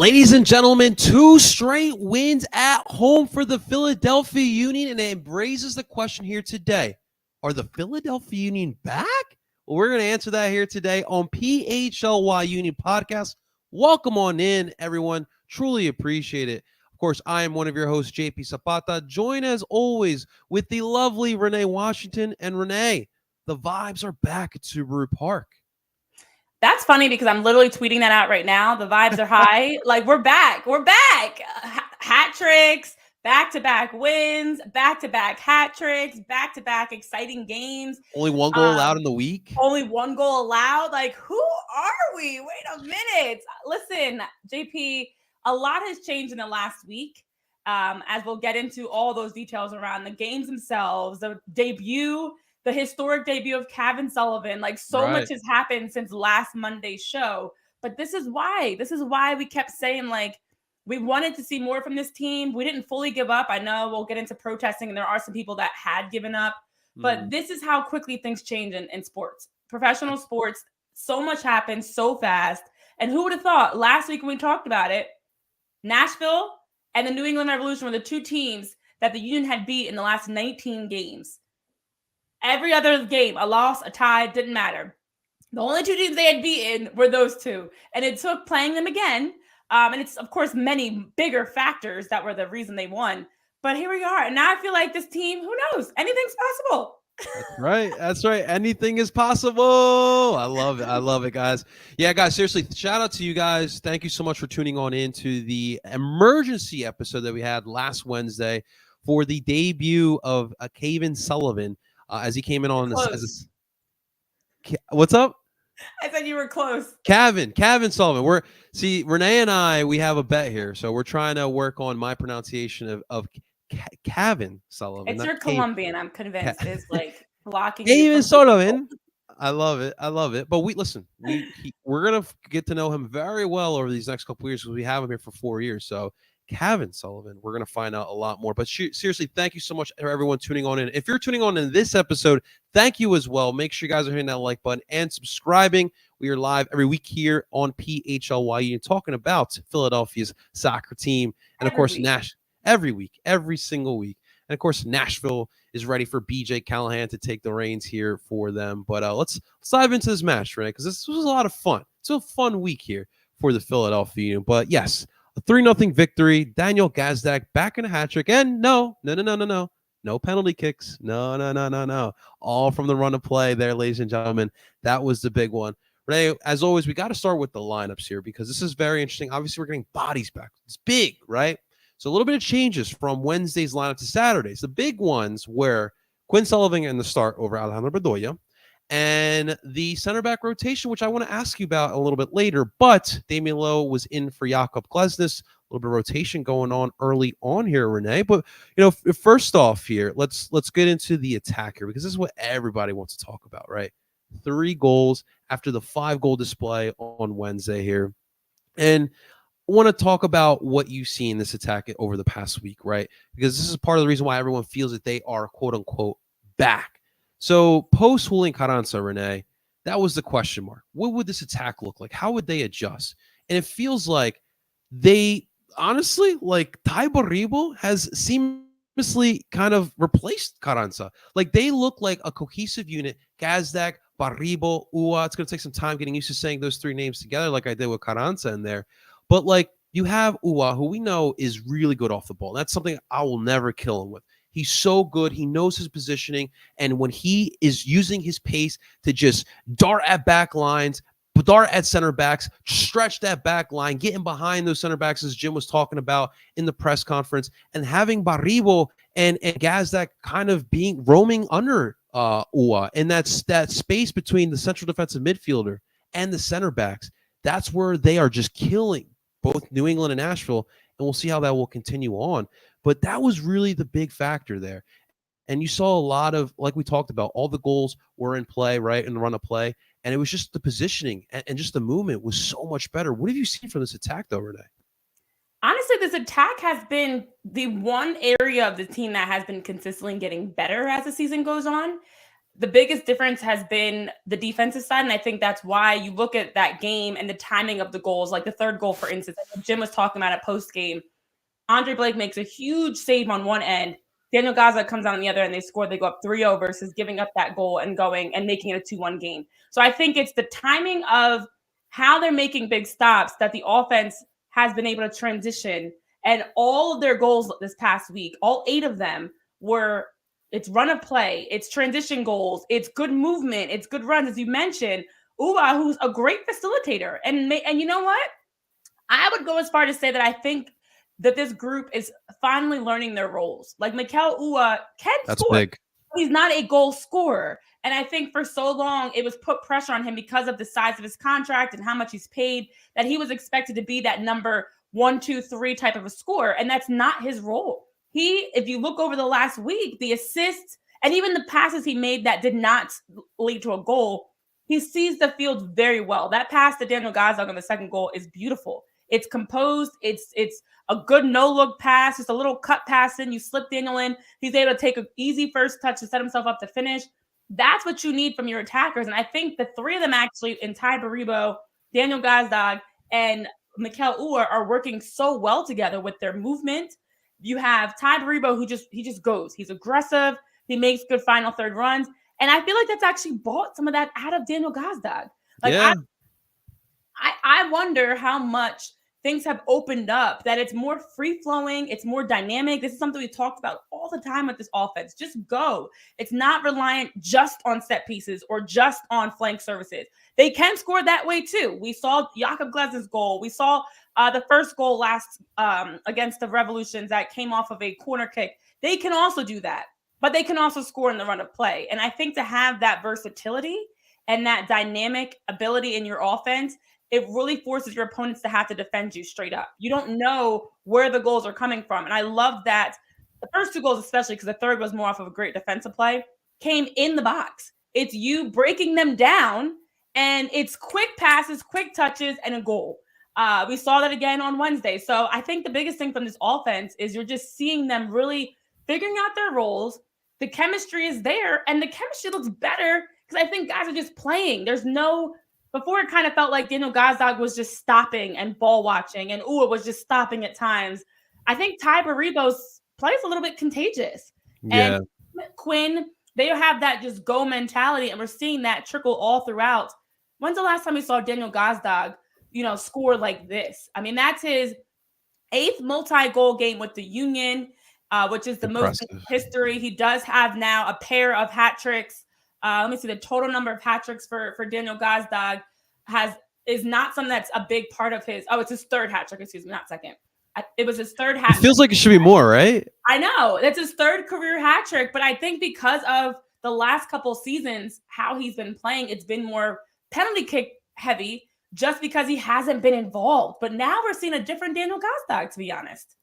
Ladies and gentlemen, 2 straight wins at home for the Philadelphia Union, and it raises the question here today. Are the Philadelphia Union back? Well, we're going to answer that here today on PHLY Union Podcast. Welcome on in, everyone. Truly appreciate it. Of course, I am one of your hosts, JP Zapata, joined as always with the lovely Renee Washington. And Renee, the vibes are back at Subaru Park. That's funny because I'm literally tweeting that out right now. The vibes are high. Like, we're back. We're back. Hat tricks, back-to-back wins, back-to-back hat tricks, back-to-back exciting games. Only one goal allowed in the week. Only one goal allowed. Like, who are we? Wait a minute. Listen, JP, a lot has changed in the last week. As we'll get into all those details around the games themselves, the debut, the historic debut of Cavan Sullivan. Like, so much has happened since last Monday's show. But this is why we kept saying, like, we wanted to see more from this team. We didn't fully give up. I know we'll get into protesting, and there are some people that had given up. But this is how quickly things change in sports. Professional sports, so much happens so fast. And who would have thought last week when we talked about it, Nashville and the New England Revolution were the two teams that the Union had beat in the last 19 games. Every other game, a loss, a tie, didn't matter. The only two teams they had beaten were those two. And it took playing them again. And it's, of course, many bigger factors that were the reason they won. But here we are. And now I feel like this team, who knows? Anything's possible. That's right. Anything is possible. I love it. I love it, guys. Yeah, guys, seriously, shout out to you guys. Thank you so much for tuning on into the emergency episode that we had last Wednesday for the debut of Cavan Sullivan. As he came in on this, what's up? I said you were close. Cavan Sullivan. Renee and I, we have a bet here, so we're trying to work on my pronunciation of Cavan Sullivan. It's your Colombian, I'm convinced, is like blocking. Cavan Sullivan. I love it. But we're gonna get to know him very well over these next couple of years because we have him here for 4 years. So. Cavan Sullivan. We're going to find out a lot more. But seriously, thank you so much for everyone tuning on in. If you're tuning on in this episode, thank you as well. Make sure you guys are hitting that like button and subscribing. We are live every week here on PHLY Union talking about Philadelphia's soccer team. And, of course, every single week. And, of course, Nashville is ready for BJ Callahan to take the reins here for them. But let's dive into this match, Renee, because this was a lot of fun. It's a fun week here for the Philadelphia Union. But, yes, a 3-0 victory. Daniel Gazdag back in a hat trick. And no penalty kicks. No. All from the run of play there, ladies and gentlemen. That was the big one. Renee, as always, we got to start with the lineups here because this is very interesting. Obviously, we're getting bodies back. It's big, right? So a little bit of changes from Wednesday's lineup to Saturdays. The big ones were Quinn Sullivan in the start over Alejandro Bedoya. And the center back rotation, which I want to ask you about a little bit later, but Damian Lowe was in for Jakob Glesnes. A little bit of rotation going on early on here, Renee. But first off here, let's get into the attack here because this is what everybody wants to talk about, right? 3 goals after the 5-goal display on Wednesday here, and I want to talk about what you see in this attack over the past week, right? Because this is part of the reason why everyone feels that they are quote unquote back. So post Julian Carranza, Renee, that was the question mark. What would this attack look like? How would they adjust? And it feels like they honestly, like Tai Baribo has seamlessly kind of replaced Carranza. Like they look like a cohesive unit. Gazdag, Baribo, Ua. It's going to take some time getting used to saying those 3 names together like I did with Carranza in there. But like you have Ua, who we know is really good off the ball. That's something I will never kill him with. He's so good. He knows his positioning. And when he is using his pace to just dart at back lines, dart at center backs, stretch that back line, getting behind those center backs, as Jim was talking about in the press conference, and having Baribo and Gazdak kind of roaming under Ua. And that's that space between the central defensive midfielder and the center backs. That's where they are just killing both New England and Nashville. And we'll see how that will continue on. But that was really the big factor there. And you saw a lot of, like we talked about, all the goals were in play, right, in the run of play. And it was just the positioning and just the movement was so much better. What have you seen from this attack, though, Renee? Honestly, this attack has been the one area of the team that has been consistently getting better as the season goes on. the biggest difference has been the defensive side. And I think that's why you look at that game and the timing of the goals, like the third goal, for instance, Jim was talking about it post game. Andre Blake makes a huge save on one end. Daniel Gazdag comes out on the other and they score. They go up 3-0 versus giving up that goal and going and making it a 2-1 game. So I think it's the timing of how they're making big stops that the offense has been able to transition. And all of their goals this past week, all 8 of them were, it's run of play, it's transition goals, it's good movement, it's good runs. As you mentioned, Uwa, who's a great facilitator. And you know what? I would go as far to say that I think that this group is finally learning their roles. Like Mikel Uwa can score. Big. He's not a goal scorer. And I think for so long, it was put pressure on him because of the size of his contract and how much he's paid, that he was expected to be that number 1, 2, 3 type of a scorer. And that's not his role. If you look over the last week, the assists and even the passes he made that did not lead to a goal, he sees the field very well. That pass to Daniel Gazdag on the second goal is beautiful. It's composed. It's a good no-look pass, just a little cut pass in. You slip Daniel in. He's able to take an easy first touch to set himself up to finish. That's what you need from your attackers. And I think the 3 of them actually, in Tai Baribo, Daniel Gazdag, and Mikel Uwa, are working so well together with their movement. You have Tai Baribo, who he just goes. He's aggressive. He makes good final third runs. And I feel like that's actually bought some of that out of Daniel Gazdag. Like, yeah. I wonder how much things have opened up, that it's more free-flowing, it's more dynamic. This is something we talked about all the time with this offense. Just go. It's not reliant just on set pieces or just on flank services. They can score that way too. We saw Jakob Glesen's goal. We saw the first goal last against the Revolutions that came off of a corner kick. They can also do that, but they can also score in the run of play. And I think to have that versatility and that dynamic ability in your offense, it really forces your opponents to have to defend you straight up. You don't know where the goals are coming from. And I love that the first 2 goals, especially because the third was more off of a great defensive play, came in the box. It's you breaking them down, and it's quick passes, quick touches, and a goal. We saw that again on Wednesday. So I think the biggest thing from this offense is you're just seeing them really figuring out their roles. The chemistry is there, and the chemistry looks better because I think guys are just playing. Before it kind of felt like Daniel Gazdag was just stopping and ball watching, and Uwa was just stopping at times. I think Tai Baribo's play is a little bit contagious. Yeah. And Quinn, they have that just go mentality, and we're seeing that trickle all throughout. When's the last time we saw Daniel Gazdag, score like this? I mean, that's his 8th multi-goal game with the Union, which is the most in history. He does have now a pair of hat tricks. Let me see the total number of hat tricks for Daniel Gazdag is not something that's a big part of his. Oh, it's his 3rd hat trick. Excuse me, not second. It was his 3rd hat. It feels like it should be more, right? I know that's his 3rd career hat trick, but I think because of the last couple seasons, how he's been playing, it's been more penalty kick heavy, just because he hasn't been involved. But now we're seeing a different Daniel Gazdag, to be honest.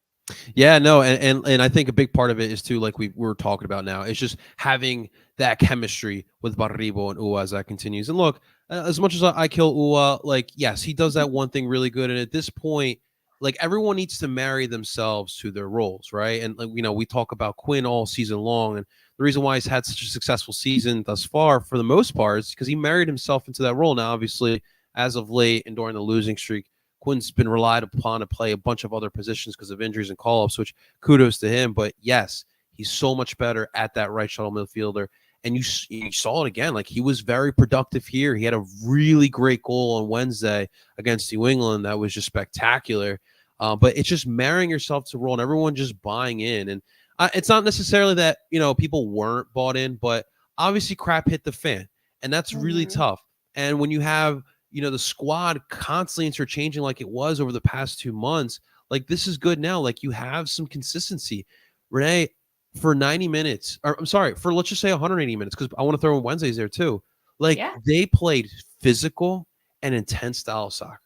Yeah, no, and I think a big part of it is too, like we were talking about now, it's just having that chemistry with Baribo and Uwa as that continues. And look, as much as I kill Uwa, like, yes, he does that one thing really good. And at this point, like, everyone needs to marry themselves to their roles, right? And like, we talk about Quinn all season long, and the reason why he's had such a successful season thus far, for the most part, is because he married himself into that role. Now, obviously, as of late and during the losing streak, Quinn's been relied upon to play a bunch of other positions because of injuries and call-ups, which kudos to him. But yes, he's so much better at that right shuttle midfielder. And you saw it again. Like, he was very productive here. He had a really great goal on Wednesday against New England that was just spectacular. But it's just marrying yourself to role and everyone just buying in. And it's not necessarily that, people weren't bought in, but obviously crap hit the fan. And that's really tough. And when you have, the squad constantly interchanging like it was over the past 2 months, like, this is good now. Like, you have some consistency. Renee, for 90 minutes, or I'm sorry, for let's just say 180 minutes, because I want to throw in Wednesdays there too. Like, they played physical and intense style soccer.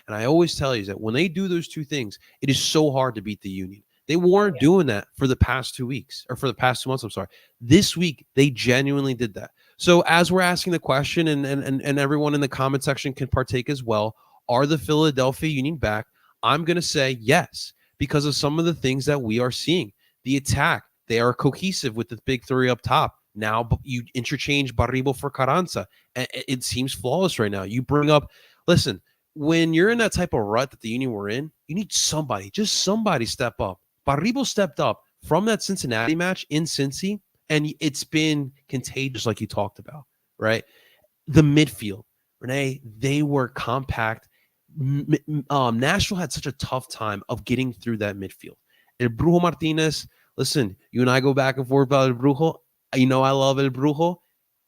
And I always tell you that when they do those 2 things, it is so hard to beat the Union. They weren't doing that for the past 2 weeks, or for the past 2 months. I'm sorry. This week, they genuinely did that. So as we're asking the question, and everyone in the comment section can partake as well, are the Philadelphia Union back? I'm going to say yes, because of some of the things that we are seeing. The attack, they are cohesive with the big 3 up top. Now you interchange Baribo for Carranza. And it seems flawless right now. You bring up, listen, when you're in that type of rut that the Union were in, you need somebody, just somebody step up. Baribo stepped up from that Cincinnati match in Cincy, and it's been contagious, like you talked about, right? The midfield, Renee, they were compact. Nashville had such a tough time of getting through that midfield. El Brujo Martinez, listen, you and I go back and forth about El Brujo. You know I love El Brujo.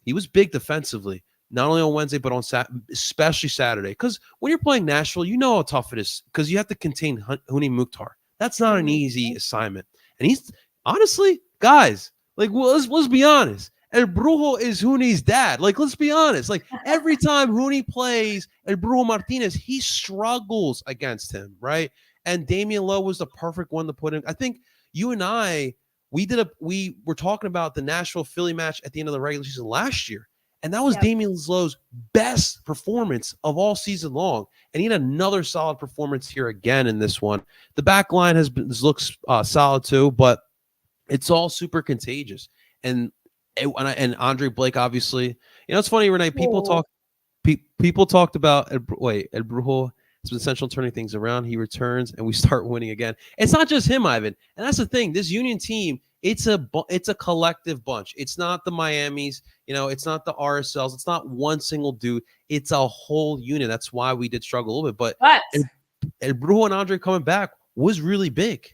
He was big defensively, not only on Wednesday, but on especially Saturday. Because when you're playing Nashville, you know how tough it is because you have to contain Huni Mukhtar. That's not an easy assignment. And he's, honestly, guys, like, well, let's be honest. El Brujo is Huni's dad. Like, let's be honest. Like, every time Huni plays El Brujo Martinez, he struggles against him, right? And Damian Lowe was the perfect one to put in. I think you and I, we were talking about the Nashville Philly match at the end of the regular season last year. And that was Damian Lowe's best performance of all season long. And he had another solid performance here again in this one. The back line looks solid too, but it's all super contagious. And Andre Blake, obviously, you know, it's funny, Renee. People talked about El Brujo has been essential in turning things around. He returns, and we start winning again. It's not just him, Ivan, and that's the thing. This Union team, it's a collective bunch. It's not the Miamis, you know. It's not the RSLs. It's not one single dude. It's a whole unit. That's why we did struggle a little bit. But El Brujo and Andre coming back was really big.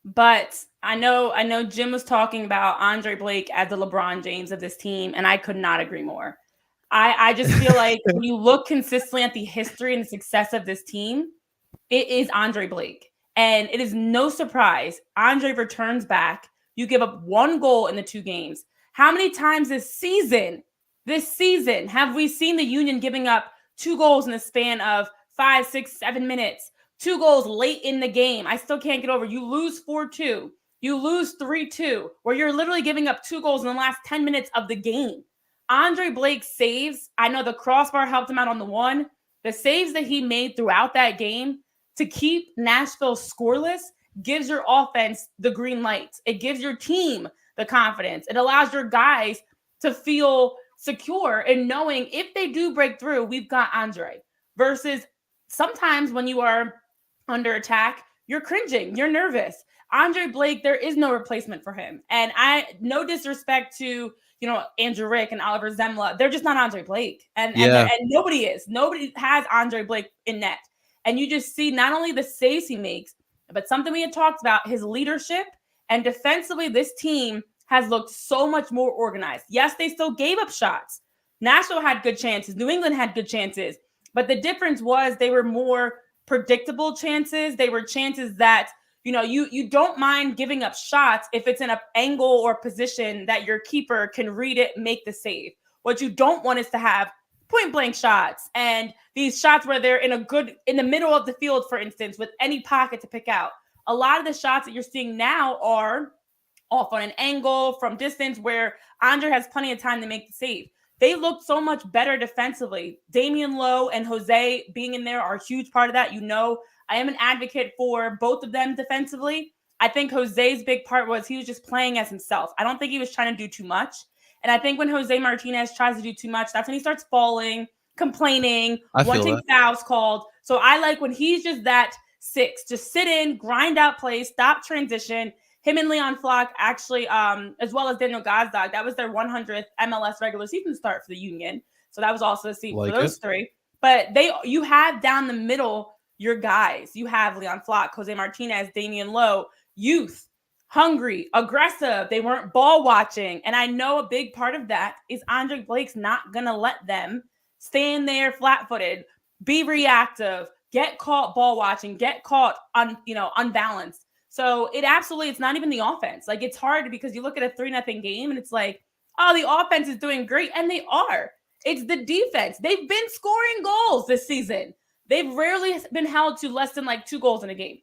But I know Jim was talking about Andre Blake as the LeBron James of this team, and I could not agree more. I just feel like when you look consistently at the history and the success of this team, it is Andre Blake. And it is no surprise. Andre returns back. You give up 1 goal in the 2 games. How many times this season have we seen the Union giving up 2 goals in the span of 5, 6, 7 minutes? 2 goals late in the game. I still can't get over. You lose 4-2. You lose 3-2, where you're literally giving up 2 goals in the last 10 minutes of the game. Andre Blake saves. I know the crossbar helped him out on the 1. The saves that he made throughout that game to keep Nashville scoreless gives your offense the green light. It gives your team the confidence. It allows your guys to feel secure in knowing if they do break through, we've got Andre. Versus sometimes when you are under attack, you're cringing, you're nervous. Andre Blake, there is no replacement for him. And no disrespect to, you know, Andrew Rick and Oliver Zemla. They're just not Andre Blake. And nobody is. Nobody has Andre Blake in net. And you just see not only the saves he makes, but something we had talked about, his leadership. And defensively, this team has looked so much more organized. Yes, they still gave up shots. Nashville had good chances. New England had good chances. But the difference was they were more predictable chances. They were chances that, you know, you don't mind giving up shots if it's in an angle or position that your keeper can read it, make the save. What you don't want is to have point blank shots and these shots where they're in the middle of the field, for instance, with any pocket to pick out. A lot of the shots that you're seeing now are off on an angle from distance where Andre has plenty of time to make the save. They looked so much better defensively. Damian Lowe and Jose being in there are a huge part of that. You know, I am an advocate for both of them defensively. I think Jose's big part was he was just playing as himself. I don't think he was trying to do too much. And I think when Jose Martinez tries to do too much, that's when he starts falling, complaining, wanting fouls called. So I like when he's just that 6, just sit in, grind out plays, stop transition. Him and Leon Flock actually, as well as Daniel Gazdag, that was their 100th MLS regular season start for the Union. So that was also a seat for those 3. But you have down the middle your guys. You have Leon Flock, Jose Martinez, Damian Lowe, youth, hungry, aggressive. They weren't ball watching. And I know a big part of that is Andre Blake's not going to let them stand there flat-footed, be reactive, get caught ball watching, get caught unbalanced. So it's not even the offense. Like, it's hard because you look at a 3-0 game and it's like, oh, the offense is doing great. And they are. It's the defense. They've been scoring goals this season. They've rarely been held to less than like 2 goals in a game,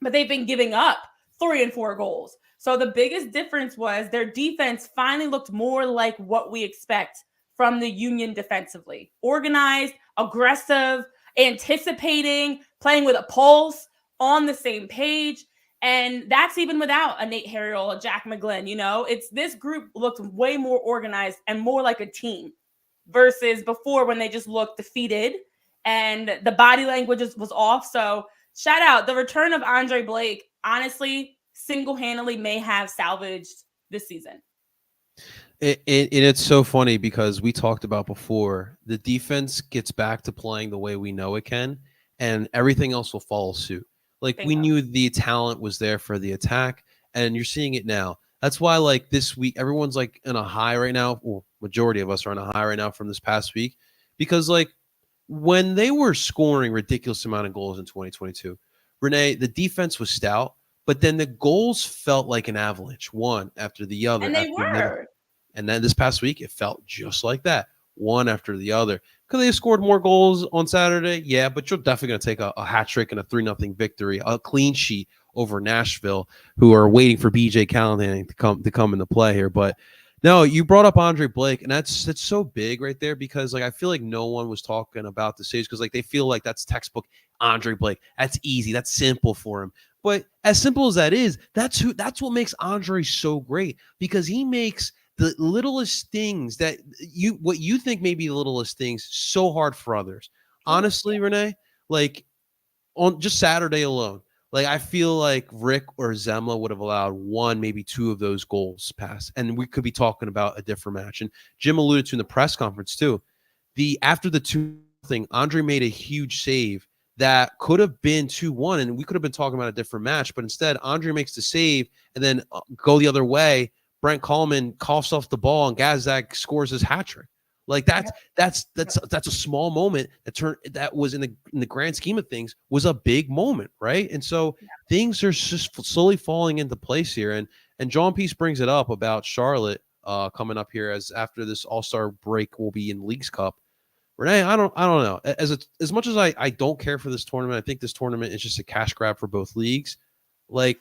but they've been giving up 3 and 4 goals. So the biggest difference was their defense finally looked more like what we expect from the Union defensively. Organized, aggressive, anticipating, playing with a pulse, on the same page. And that's even without a Nate Harriel, a Jack McGlynn. This group looked way more organized and more like a team versus before when they just looked defeated and the body language was off. So shout out the return of Andre Blake. Honestly, single-handedly may have salvaged this season. It's so funny because we talked about before, the defense gets back to playing the way we know it can, and everything else will follow suit. Like, we knew the talent was there for the attack, and you're seeing it now. That's why, like, this week, everyone's like in a high right now. Well, majority of us are on a high right now from this past week, because like when they were scoring ridiculous amount of goals in 2022, Renee, the defense was stout, but then the goals felt like an avalanche, one after the other. And they were. And then this past week, it felt just like that, one after the other. Could they have scored more goals on Saturday? Yeah, but you're definitely going to take a hat trick and a 3-0 victory, a clean sheet over Nashville, who are waiting for BJ Callahan to come into play here. But no, you brought up Andre Blake, and that's so big right there because like I feel like no one was talking about the Saves because like they feel like that's textbook Andre Blake. That's easy. That's simple for him. But as simple as that is, that's what makes Andre so great because he makes the littlest things what you think may be the littlest things so hard for others. Honestly, Renee, like on just Saturday alone, like I feel like Rick or Zemla would have allowed one, maybe two of those goals pass, and we could be talking about a different match. And Jim alluded to in the press conference too. After the 2 thing, Andre made a huge save that could have been 2-1, and we could have been talking about a different match. But instead, Andre makes the save and then go the other way. Brent Coleman coughs off the ball and Gazdag scores his hat trick. Like that's a small moment that was in the grand scheme of things was a big moment, right? And so things are just slowly falling into place here. And John Peace brings it up about Charlotte coming up here as after this All-Star break will be in Leagues Cup. Renee, I don't know. As much as I don't care for this tournament, I think this tournament is just a cash grab for both leagues. Like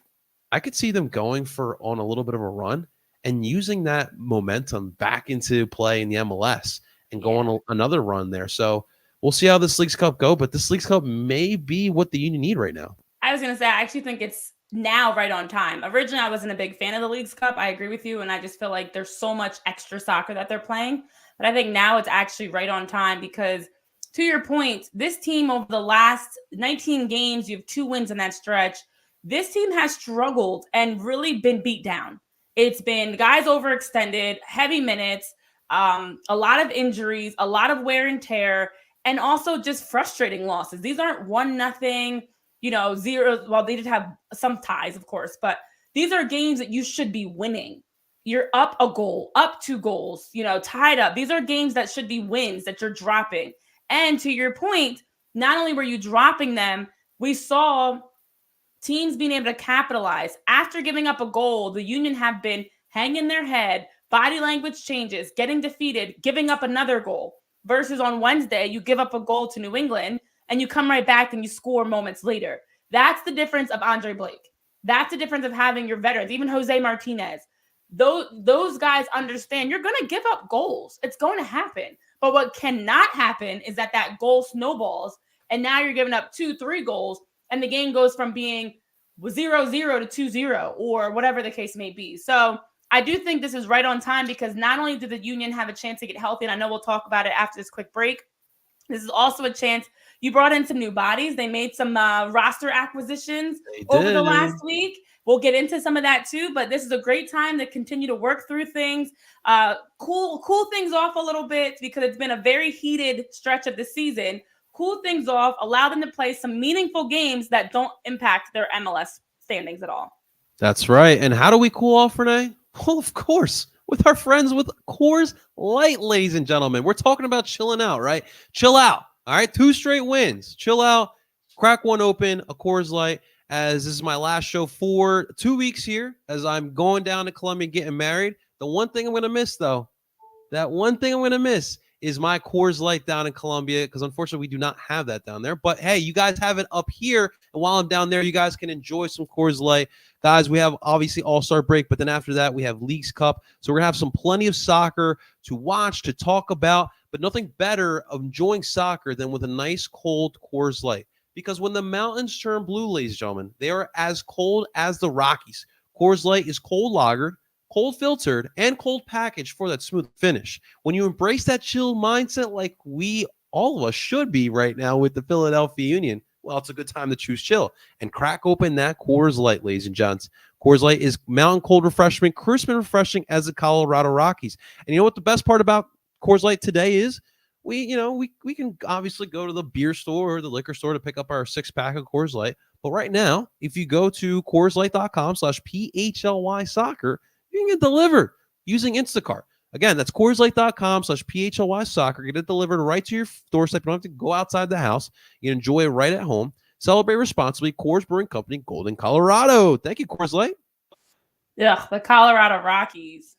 I could see them going on a little bit of a run and using that momentum back into play in the MLS and go on another run there. So we'll see how this Leagues Cup go, but this Leagues Cup may be what the Union need right now. I was going to say, I actually think it's now right on time. Originally, I wasn't a big fan of the Leagues Cup. I agree with you, and I just feel like there's so much extra soccer that they're playing. But I think now it's actually right on time because, to your point, this team over the last 19 games, you have 2 wins in that stretch. This team has struggled and really been beat down. It's been guys overextended, heavy minutes, a lot of injuries, a lot of wear and tear, and also just frustrating losses. These aren't 1-0, 0. Well, they did have some ties, of course, but these are games that you should be winning. You're up a goal, up 2 goals, tied up. These are games that should be wins that you're dropping. And to your point, not only were you dropping them, we saw teams being able to capitalize. After giving up a goal, the Union have been hanging their head, body language changes, getting defeated, giving up another goal. Versus on Wednesday, you give up a goal to New England and you come right back and you score moments later. That's the difference of Andre Blake. That's the difference of having your veterans, even Jose Martinez. Those guys understand you're going to give up goals. It's going to happen. But what cannot happen is that goal snowballs and now you're giving up 2-3 goals and the game goes from being 0-0 to 2-0 or whatever the case may be. So I do think this is right on time because not only did the Union have a chance to get healthy, and I know we'll talk about it after this quick break, this is also a chance. You brought in some new bodies. They made some roster acquisitions over the last week. We'll get into some of that too, but this is a great time to continue to work through things, cool things off a little bit because it's been a very heated stretch of the season. Cool things off, allow them to play some meaningful games that don't impact their MLS standings at all. That's right. And how do we cool off, Renee? Well, of course, with our friends with Coors Light, ladies and gentlemen. We're talking about chilling out, right? Chill out. All right. 2 straight wins. Chill out. Crack one open, a Coors Light, as this is my last show for 2 weeks here as I'm going down to Columbia getting married. The one thing I'm going to miss, though, is my Coors Light down in Columbia because unfortunately we do not have that down there. But hey, you guys have it up here. And while I'm down there, you guys can enjoy some Coors Light. Guys, we have obviously All-Star break, but then after that, we have Leagues Cup. So we're going to have plenty of soccer to watch, to talk about, but nothing better of enjoying soccer than with a nice cold Coors Light. because when the mountains turn blue, ladies and gentlemen, they are as cold as the Rockies. Coors Light is cold lagered, cold filtered, and cold packaged for that smooth finish. When you embrace that chill mindset like we all of us should be right now with the Philadelphia Union, well, it's a good time to choose chill and crack open that Coors Light, ladies and gents. Coors Light is mountain cold refreshment, crisp and refreshing as the Colorado Rockies. And you know what the best part about Coors Light today is? We can obviously go to the beer store or the liquor store to pick up our 6-pack of Coors Light. But right now, if you go to CoorsLight.com/PHLY soccer, you can get delivered using Instacart. Again, that's CoorsLight.com/PHLY soccer. Get it delivered right to your doorstep. You don't have to go outside the house. You can enjoy it right at home. Celebrate responsibly. Coors Brewing Company, Golden, Colorado. Thank you, Coors Light. Ugh, the Colorado Rockies.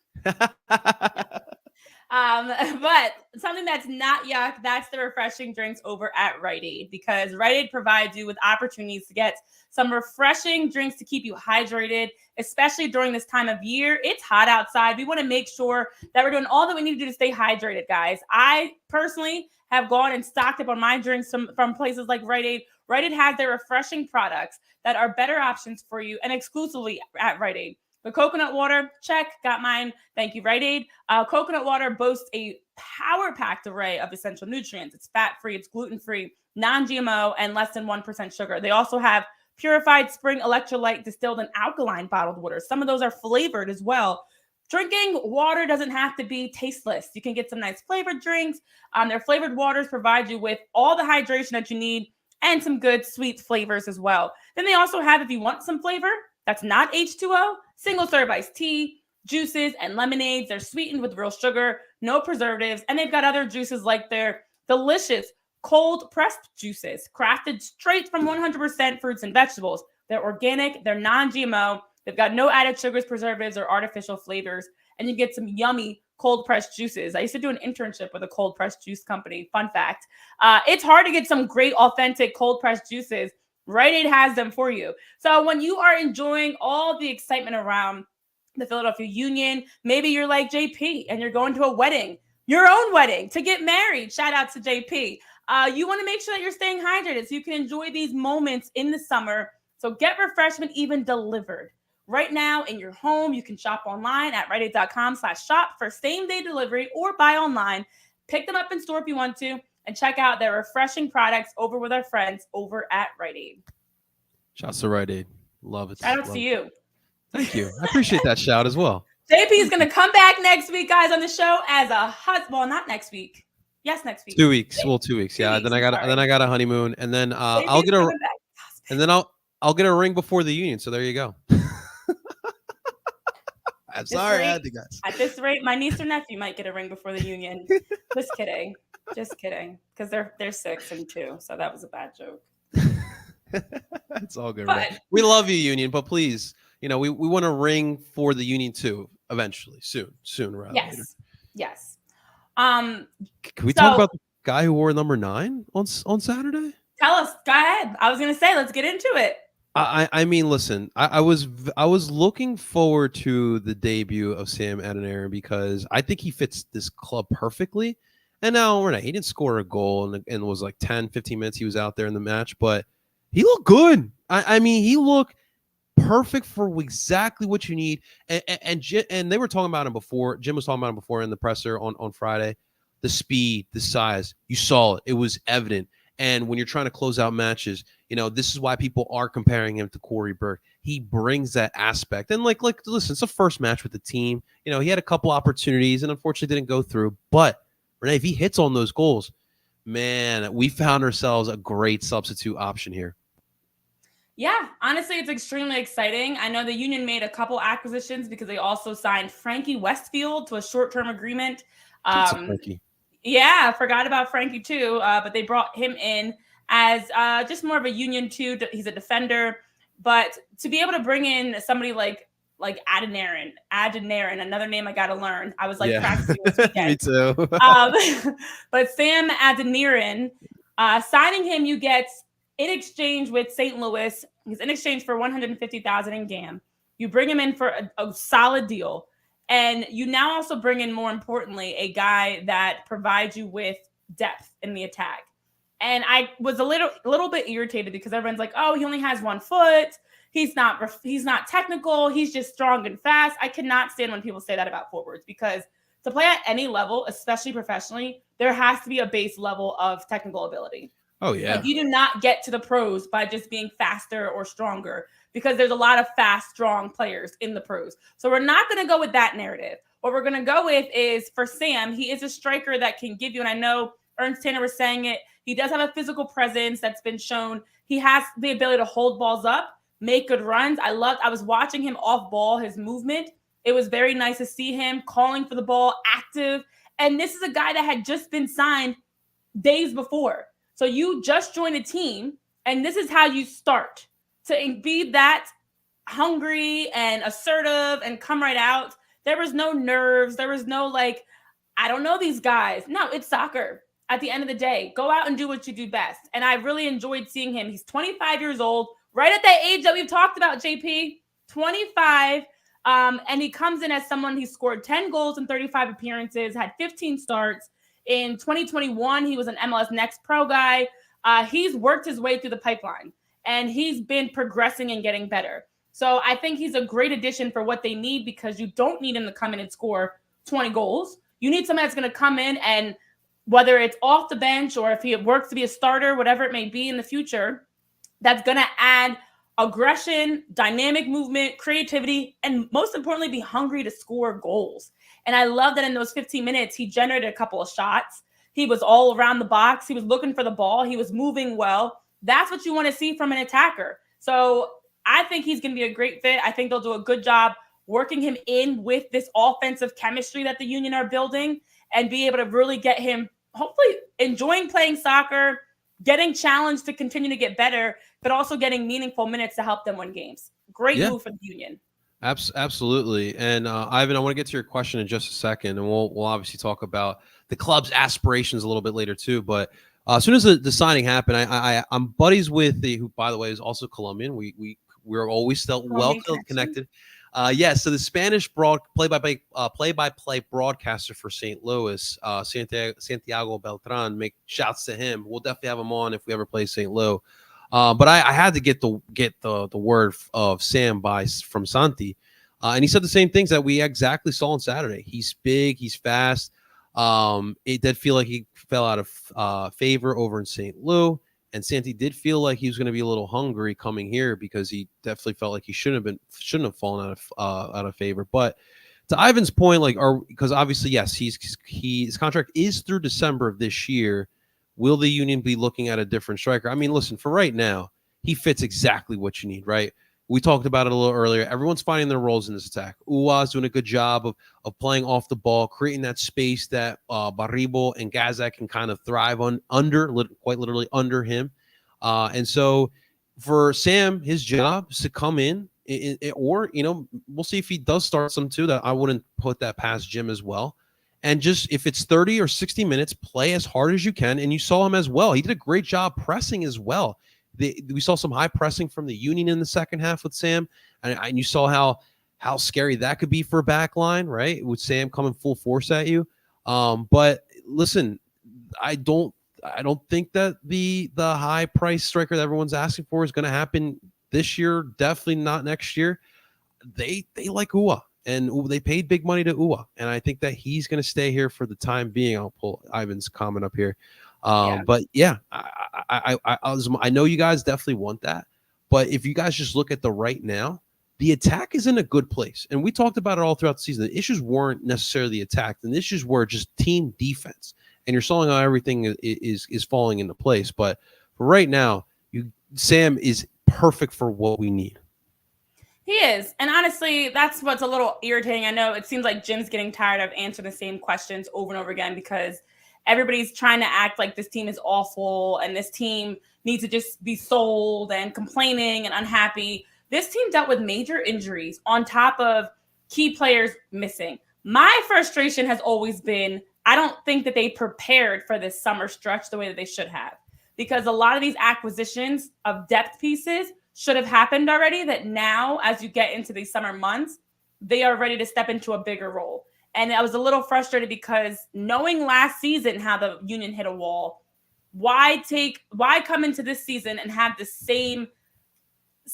But something that's not yuck, that's the refreshing drinks over at Rite Aid, because Rite Aid provides you with opportunities to get some refreshing drinks to keep you hydrated, especially during this time of year. It's hot outside. We want to make sure that we're doing all that we need to do to stay hydrated, guys. I personally have gone and stocked up on my drinks from places like Rite Aid. Rite Aid has their refreshing products that are better options for you and exclusively at Rite Aid. The coconut water, check, got mine. Thank you, Rite Aid. Coconut water boasts a power-packed array of essential nutrients. It's fat-free, it's gluten-free, non-GMO, and less than 1% sugar. They also have purified spring electrolyte distilled and alkaline bottled water. Some of those are flavored as well. Drinking water doesn't have to be tasteless. You can get some nice flavored drinks. Their flavored waters provide you with all the hydration that you need and some good sweet flavors as well. Then they also have, if you want some flavor that's not H2O, single-serve iced tea, juices, and lemonades. They're sweetened with real sugar, no preservatives, and they've got other juices like their delicious cold-pressed juices, crafted straight from 100% fruits and vegetables. They're organic, they're non-GMO, they've got no added sugars, preservatives, or artificial flavors, and you get some yummy cold-pressed juices. I used to do an internship with a cold-pressed juice company. Fun fact. It's hard to get some great, authentic cold-pressed juices. Rite Aid has them for you. So when you are enjoying all the excitement around the Philadelphia Union, maybe you're like JP and you're going to a wedding, your own wedding, to get married. Shout out to JP. You want to make sure that you're staying hydrated so you can enjoy these moments in the summer. So get refreshment even delivered. Right now in your home, you can shop online at riteaid.com/shop for same-day delivery or buy online. Pick them up in store if you want to, and check out their refreshing products over with our friends over at Rite Aid. Shouts to Rite Aid. Love it. Shout out to you. Thank you. I appreciate that shout as well. JP is going to come back next week, guys, on the show as a husband. Well, not next week. Yes, next week. 2 weeks. Well, 2 weeks. Yeah. Then I got a honeymoon, and then I'll get I'll get a ring before the Union. So there you go. I'm sorry, I had to guys. At this rate, my niece or nephew might get a ring before the Union. Just kidding. Just kidding. Because they're 6 and 2. So that was a bad joke. It's all good. Right? We love you, Union, but please, we want a ring for the Union too, eventually, soon rather later. Yes. Can we talk about the guy who wore number 9 on Saturday? Tell us. Go ahead. I was gonna say, let's get into it. I mean, listen, I was looking forward to the debut of Sam Adeniran because I think he fits this club perfectly. And now Renee, he didn't score a goal and it was like 10, 15 minutes he was out there in the match, but he looked good. I mean, he looked perfect for exactly what you need. And they were talking about him before. Jim was talking about him before in the presser on Friday. The speed, the size, you saw it. It was evident. And when you're trying to close out matches, this is why people are comparing him to Corey Burke. He brings that aspect. And listen, it's the first match with the team. He had a couple opportunities and unfortunately didn't go through. But Renee, if he hits on those goals, man, we found ourselves a great substitute option here. Yeah, honestly, it's extremely exciting. I know the Union made a couple acquisitions because they also signed Frankie Westfield to a short-term agreement. Frankie. Yeah, I forgot about Frankie too, but they brought him in as just more of a Union too. He's a defender, but to be able to bring in somebody like Adeniran, another name I got to learn. I was practicing this weekend. Me too. But Sam Adeniran, signing him, you get in exchange with St. Louis. He's in exchange for $150,000 in GAM. You bring him in for a solid deal. And you now also bring in, more importantly, a guy that provides you with depth in the attack. And I was a little bit irritated because everyone's like, oh, he only has 1 foot. He's not technical. He's just strong and fast. I cannot stand when people say that about forwards, because to play at any level, especially professionally, there has to be a base level of technical ability. Oh Like, yeah. you do not get to the pros by just being faster or stronger, because there's a lot of fast, strong players in the pros. So we're not going to go with that narrative. What we're going to go with is, for Sam, he is a striker that can give you, and I know Ernst Tanner was saying it, he does have a physical presence that's been shown. He has the ability to hold balls up, make good runs. I was watching him off ball, his movement. It was very nice to see him calling for the ball, active. And this is a guy that had just been signed days before. So you just joined a team, and this is how you start to be that hungry and assertive and come right out. There was no nerves. There was no like, I don't know these guys. No, it's soccer. At the end of the day, go out and do what you do best. And I really enjoyed seeing him. He's 25 years old, right at that age that we've talked about, JP, 25. And he comes in as someone, he scored 10 goals in 35 appearances, had 15 starts. In 2021, he was an MLS Next Pro guy. He's worked his way through the pipeline, and he's been progressing and getting better. So I think he's a great addition for what they need, because you don't need him to come in and score 20 goals. You need someone that's going to come in, and whether it's off the bench or if he works to be a starter, whatever it may be in the future, that's going to add aggression, dynamic movement, creativity, and most importantly, be hungry to score goals. And I love that in those 15 minutes, he generated a couple of shots. He was all around the box. He was looking for the ball. He was moving well. That's what you want to see from an attacker. So I think he's going to be a great fit. I think they'll do a good job working him in with this offensive chemistry that the Union are building, and be able to really get him hopefully enjoying playing soccer, getting challenged to continue to get better, but also getting meaningful minutes to help them win games. Great move for the Union. Absolutely. And Ivan, I want to get to your question in just a second, and we'll obviously talk about the club's aspirations a little bit later too. But as soon as the signing happened, I'm buddies with who, by the way, is also Colombian. We're always still well connected. So the Spanish play-by-play broadcaster for St. Louis, Santiago Beltran, shouts to him. We'll definitely have him on if we ever play St. Louis. But I had to get the word of Sam from Santi, and he said the same things that we exactly saw on Saturday. He's big, he's fast. It did feel like he fell out of favor over in St. Louis. And Santi did feel like he was going to be a little hungry coming here, because he definitely felt like he shouldn't have fallen out of favor. But to Ivan's point, because obviously, yes, his contract is through December of this year. Will the Union be looking at a different striker? I mean, listen, for right now, he fits exactly what you need, right? We talked about it a little earlier. Everyone's finding their roles in this attack. Uwa's doing a good job of playing off the ball, creating that space that Baribo and Gazdag can kind of thrive quite literally under him. And so for Sam, his job is to come in, or, we'll see if he does start some too. That I wouldn't put that past Jim as well. And just, if it's 30 or 60 minutes, play as hard as you can. And you saw him as well. He did a great job pressing as well. We saw some high pressing from the Union in the second half with Sam, and you saw how scary that could be for a back line, right? With Sam coming full force at you. But listen, I don't think that the high price striker that everyone's asking for is going to happen this year. Definitely not next year. They like Uwa, and they paid big money to Uwa, and I think that he's going to stay here for the time being. I'll pull Ivan's comment up here. But yeah, I know you guys definitely want that, but if you guys just look at the right now, the attack is in a good place. And we talked about it all throughout the season. The issues weren't necessarily the attack, and the issues were just team defense. And you're seeing how everything is falling into place. But for right now, Sam is perfect for what we need. He is. And honestly, that's what's a little irritating. I know it seems like Jim's getting tired of answering the same questions over and over again, because everybody's trying to act like this team is awful and this team needs to just be sold, and complaining and unhappy. This team dealt with major injuries on top of key players missing. My frustration has always been, I don't think that they prepared for this summer stretch the way that they should have, because a lot of these acquisitions of depth pieces should have happened already, that now, as you get into these summer months, they are ready to step into a bigger role. And I was a little frustrated, because knowing last season how the Union hit a wall, why come into this season and have the same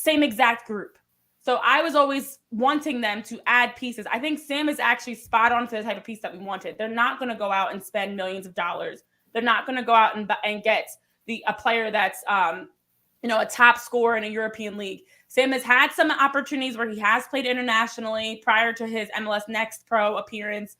exact group? So I was always wanting them to add pieces. I think Sam is actually spot on for the type of piece that we wanted. They're not going to go out and spend millions of dollars. They're not going to go out and get a player that's a top scorer in a European league. Sam has had some opportunities where he has played internationally prior to his MLS Next Pro appearance.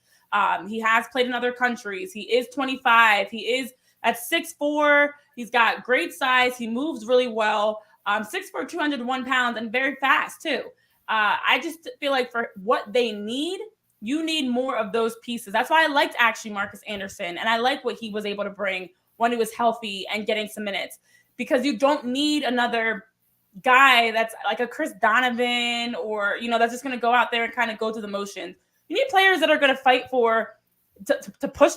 He has played in other countries. He is 25. He is at 6'4". He's got great size. He moves really well. 6'4", 201 pounds, and very fast too. I just feel like for what they need, you need more of those pieces. That's why I liked actually Marcus Anderson, and I like what he was able to bring when he was healthy and getting some minutes, because you don't need another guy that's like a Chris Donovan or, that's just going to go out there and kind of go through the motions. You need players that are going to fight to push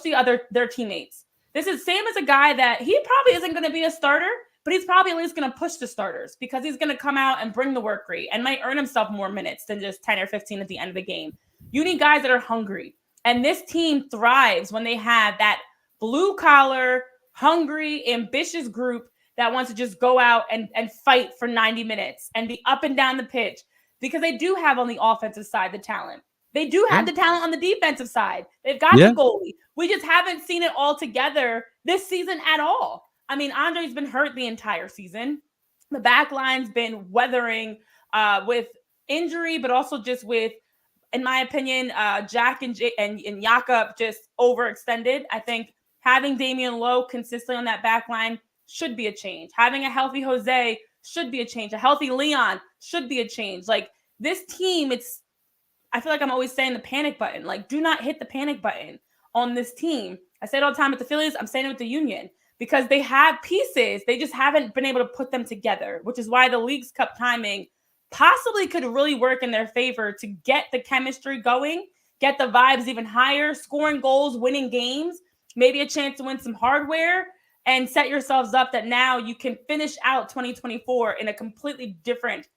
their teammates. Sam is a guy that he probably isn't going to be a starter, but he's probably at least going to push the starters because he's going to come out and bring the work rate and might earn himself more minutes than just 10 or 15 at the end of the game. You need guys that are hungry. And this team thrives when they have that blue collar, hungry, ambitious group that wants to just go out and fight for 90 minutes and be up and down the pitch, because they do have on the offensive side the talent. They do have the talent on the defensive side. They've got the goalie. We just haven't seen it all together this season at all. I mean, Andre's been hurt the entire season. The back line's been weathering with injury, but also just with, in my opinion, Jack and Jakob just overextended. I think having Damian Lowe consistently on that back line should be a change. Having a healthy Jose should be a change. A healthy Leon should be a change. Like, this team, I feel like I'm always saying the panic button. Like, do not hit the panic button on this team. I say it all the time with the Phillies. I'm saying it with the Union, because they have pieces. They just haven't been able to put them together, which is why the Leagues Cup timing possibly could really work in their favor to get the chemistry going, get the vibes even higher, scoring goals, winning games, maybe a chance to win some hardware, and set yourselves up that now you can finish out 2024 in a completely different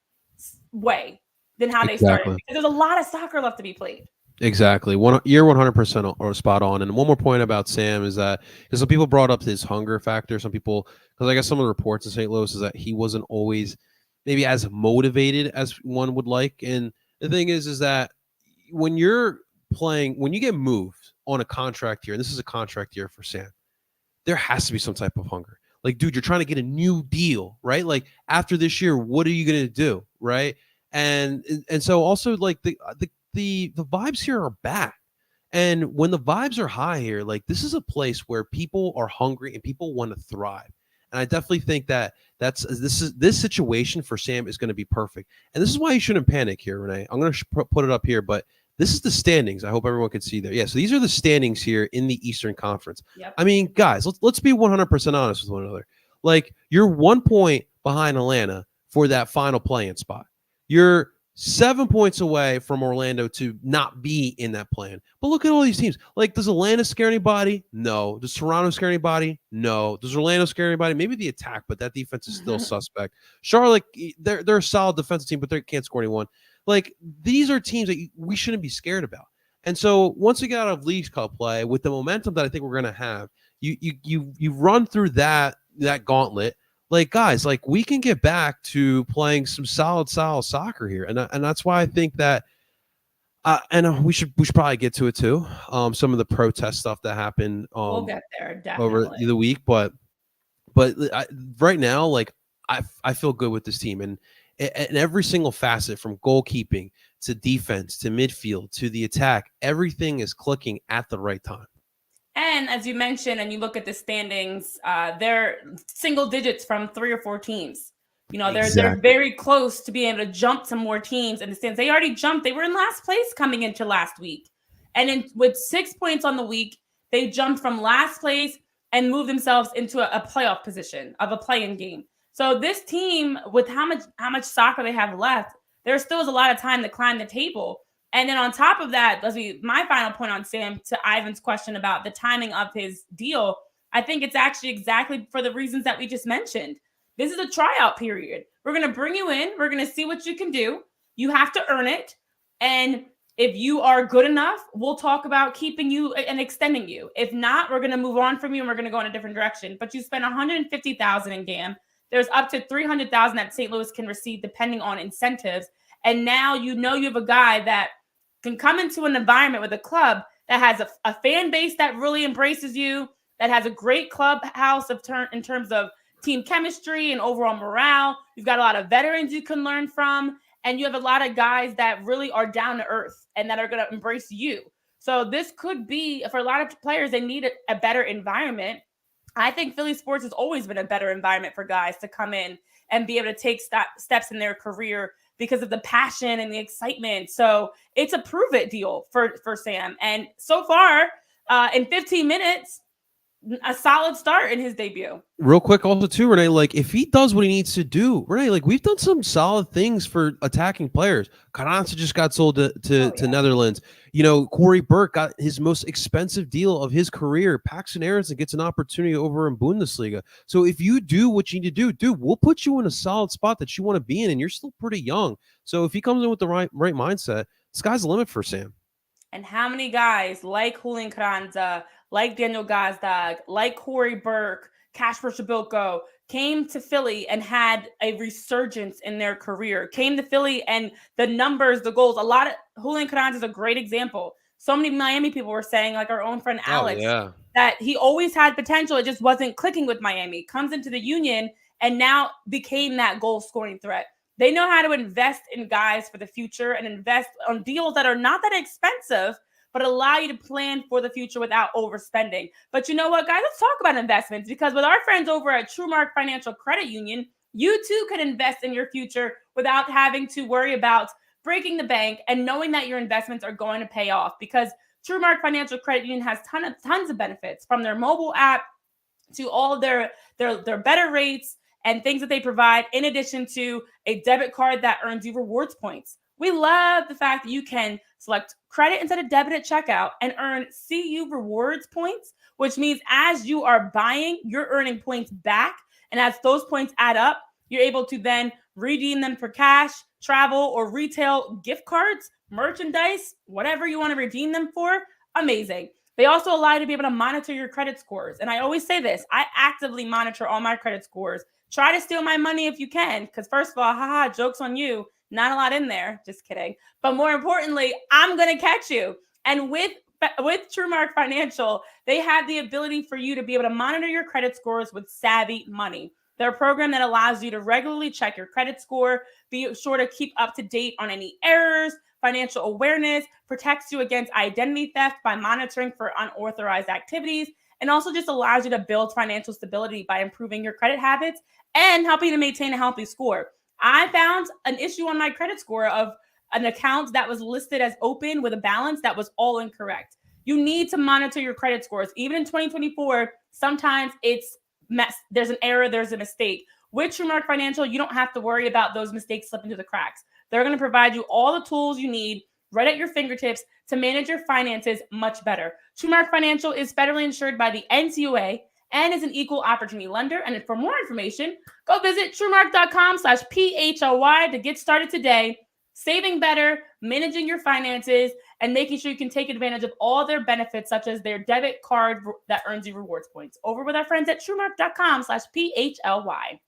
way than how they started. Because there's a lot of soccer left to be played. Exactly. You're 100% or spot on. And one more point about Sam is that, because some people brought up his hunger factor. Some people, because I guess some of the reports in St. Louis is that he wasn't always maybe as motivated as one would like. And the thing is that when you get moved on a contract year, and this is a contract year for Sam, there has to be some type of hunger. Like, dude, you're trying to get a new deal, right? Like, after this year, what are you going to do, right? And so also, like, the vibes here are back. And when the vibes are high here, like, this is a place where people are hungry and people want to thrive. And I definitely think that this situation for Sam is going to be perfect. And this is why you shouldn't panic here, Renee. I'm going to put it up here, but this is the standings. I hope everyone can see there. Yeah, so these are the standings here in the Eastern Conference. Yep. I mean, guys, let's be 100% honest with one another. Like, you're 1 point behind Atlanta for that final play-in spot. You're 7 points away from Orlando to not be in that plan. But look at all these teams. Like, does Atlanta scare anybody? No. Does Toronto scare anybody? No. Does Orlando scare anybody? Maybe the attack, but that defense is still suspect. Charlotte, they're a solid defensive team, but they can't score anyone. Like, these are teams that we shouldn't be scared about. And so once we get out of Leagues Cup play, with the momentum that I think we're going to have, you run through that gauntlet. Like, guys, like, we can get back to playing some solid soccer here. And that's why I think that, and we should probably get to it too. Some of the protest stuff that happened we'll get there, definitely, over the week. But right now, like, I feel good with this team. And every single facet, from goalkeeping to defense to midfield to the attack, everything is clicking at the right time. And as you mentioned, and you look at the standings, they're single digits from 3 or 4 teams. They're very close to being able to jump some more teams in the stands. They already jumped. They were in last place coming into last week. And with 6 points on the week, they jumped from last place and moved themselves into a playoff position of a play-in game. So this team, with how much soccer they have left, there still is a lot of time to climb the table. And then on top of that, my final point on Sam, to Ivan's question about the timing of his deal, I think it's actually exactly for the reasons that we just mentioned. This is a tryout period. We're going to bring you in. We're going to see what you can do. You have to earn it. And If you are good enough, we'll talk about keeping you and extending you. If not, we're going to move on from you and we're going to go in a different direction. But you spend $150,000 in GAM. There's up to $300,000 that St. Louis can receive depending on incentives. And now you have a guy that can come into an environment with a club that has a fan base that really embraces you, that has a great clubhouse in terms of team chemistry and overall morale. You've got a lot of veterans you can learn from, and you have a lot of guys that really are down to earth and that are going to embrace you. So this could be, for a lot of players, they need a better environment. I think Philly sports has always been a better environment for guys to come in and be able to take steps in their career because of the passion and the excitement. So it's a prove it deal for Sam. And so far, in 15 minutes, a solid start in his debut. Real quick, also too, Renee, like if he does what he needs to do, Renee, like we've done some solid things for attacking players. Carranza just got sold to Netherlands. You know, Corey Burke got his most expensive deal of his career. Paxton Aronson gets an opportunity over in Bundesliga. So if you do what you need to do, dude, we'll put you in a solid spot that you want to be in, and you're still pretty young. So if he comes in with the right mindset, sky's the limit for Sam. And how many guys like Julian Carranza, like Daniel Gazdag, like Corey Burke, Kasper Shabilko, came to Philly and had a resurgence in their career, came to Philly and the numbers, the goals, Julian Carranza is a great example. So many Miami people were saying, like our own friend Alex, that he always had potential. It just wasn't clicking with Miami. Comes into the Union and now became that goal scoring threat. They know how to invest in guys for the future and invest on deals that are not that expensive, but allow you to plan for the future without overspending. But you know what, guys? Let's talk about investments, because with our friends over at TrueMark Financial Credit Union, you too can invest in your future without having to worry about breaking the bank and knowing that your investments are going to pay off, because TrueMark Financial Credit Union has tons of benefits, from their mobile app to all of their better rates and things that they provide, in addition to a debit card that earns you rewards points. We love the fact that you can select credit instead of debit at checkout and earn CU rewards points, which means as you are buying, you're earning points back. And as those points add up, you're able to then redeem them for cash, travel, or retail gift cards, merchandise, whatever you want to redeem them for. Amazing. They also allow you to be able to monitor your credit scores. And I always say this, I actively monitor all my credit scores. Try to steal my money if you can, because first of all, haha, joke's on you. Not a lot in there. Just kidding. But more importantly, I'm going to catch you. And with TrueMark Financial, they have the ability for you to be able to monitor your credit scores with Savvy Money. They're a program that allows you to regularly check your credit score, be sure to keep up to date on any errors, financial awareness, protects you against identity theft by monitoring for unauthorized activities, and also just allows you to build financial stability by improving your credit habits and helping you to maintain a healthy score. I found an issue on my credit score of an account that was listed as open with a balance that was all incorrect. You need to monitor your credit scores. Even in 2024, sometimes there's an error, there's a mistake. With TrueMark Financial, you don't have to worry about those mistakes slipping through the cracks. They're going to provide you all the tools you need right at your fingertips to manage your finances much better. TrueMark Financial is federally insured by the NCUA and is an equal opportunity lender. And for more information, go visit truemark.com/PHLY to get started today, saving better, managing your finances, and making sure you can take advantage of all their benefits, such as their debit card that earns you rewards points. Over with our friends at truemark.com/PHLY.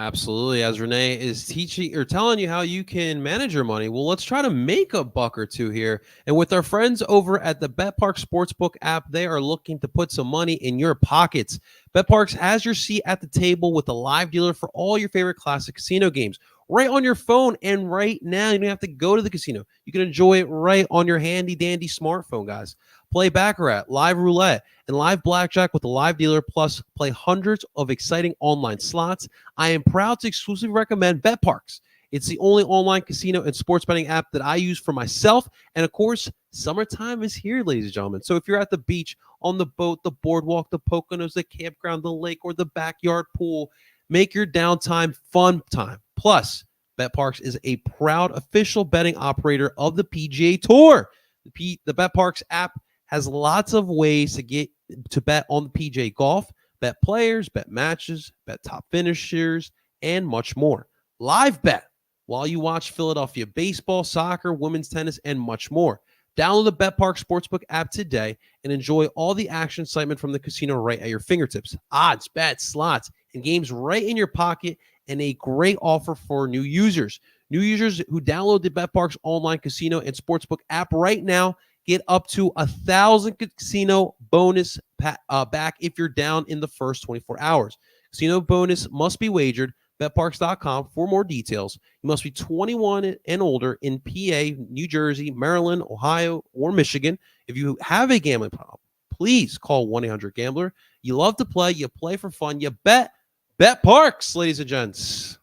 Absolutely. As Renee is teaching or telling you how you can manage your money, well, let's try to make a buck or two here. And with our friends over at the BetParx Sportsbook app, they are looking to put some money in your pockets. BetParx has your seat at the table with a live dealer for all your favorite classic casino games right on your phone. And right now, you don't have to go to the casino. You can enjoy it right on your handy dandy smartphone, guys. Play Baccarat, live roulette, and live blackjack with a live dealer, plus play hundreds of exciting online slots. I am proud to exclusively recommend BetParx. It's the only online casino and sports betting app that I use for myself. And of course, summertime is here, ladies and gentlemen. So if you're at the beach, on the boat, the boardwalk, the Poconos, the campground, the lake, or the backyard pool, make your downtime fun time. Plus, BetParx is a proud official betting operator of the PGA Tour. The BetParx app has lots of ways to get to bet on the PGA Golf, bet players, bet matches, bet top finishers, and much more. Live bet while you watch Philadelphia baseball, soccer, women's tennis, and much more. Download the BetPark Sportsbook app today and enjoy all the action excitement from the casino right at your fingertips. Odds, bets, slots, and games right in your pocket, and a great offer for new users. New users who download the BetParks online casino and sportsbook app right now get up to 1,000 casino bonus back if you're down in the first 24 hours. Casino bonus must be wagered. BetParks.com for more details. You must be 21 and older in PA, New Jersey, Maryland, Ohio, or Michigan. If you have a gambling problem, please call 1-800-GAMBLER. You love to play. You play for fun. You bet. BetParks, ladies and gents.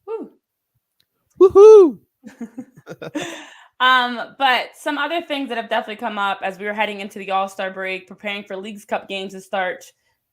Woo. Woohoo! But some other things that have definitely come up as we were heading into the All-Star break, preparing for Leagues Cup games to start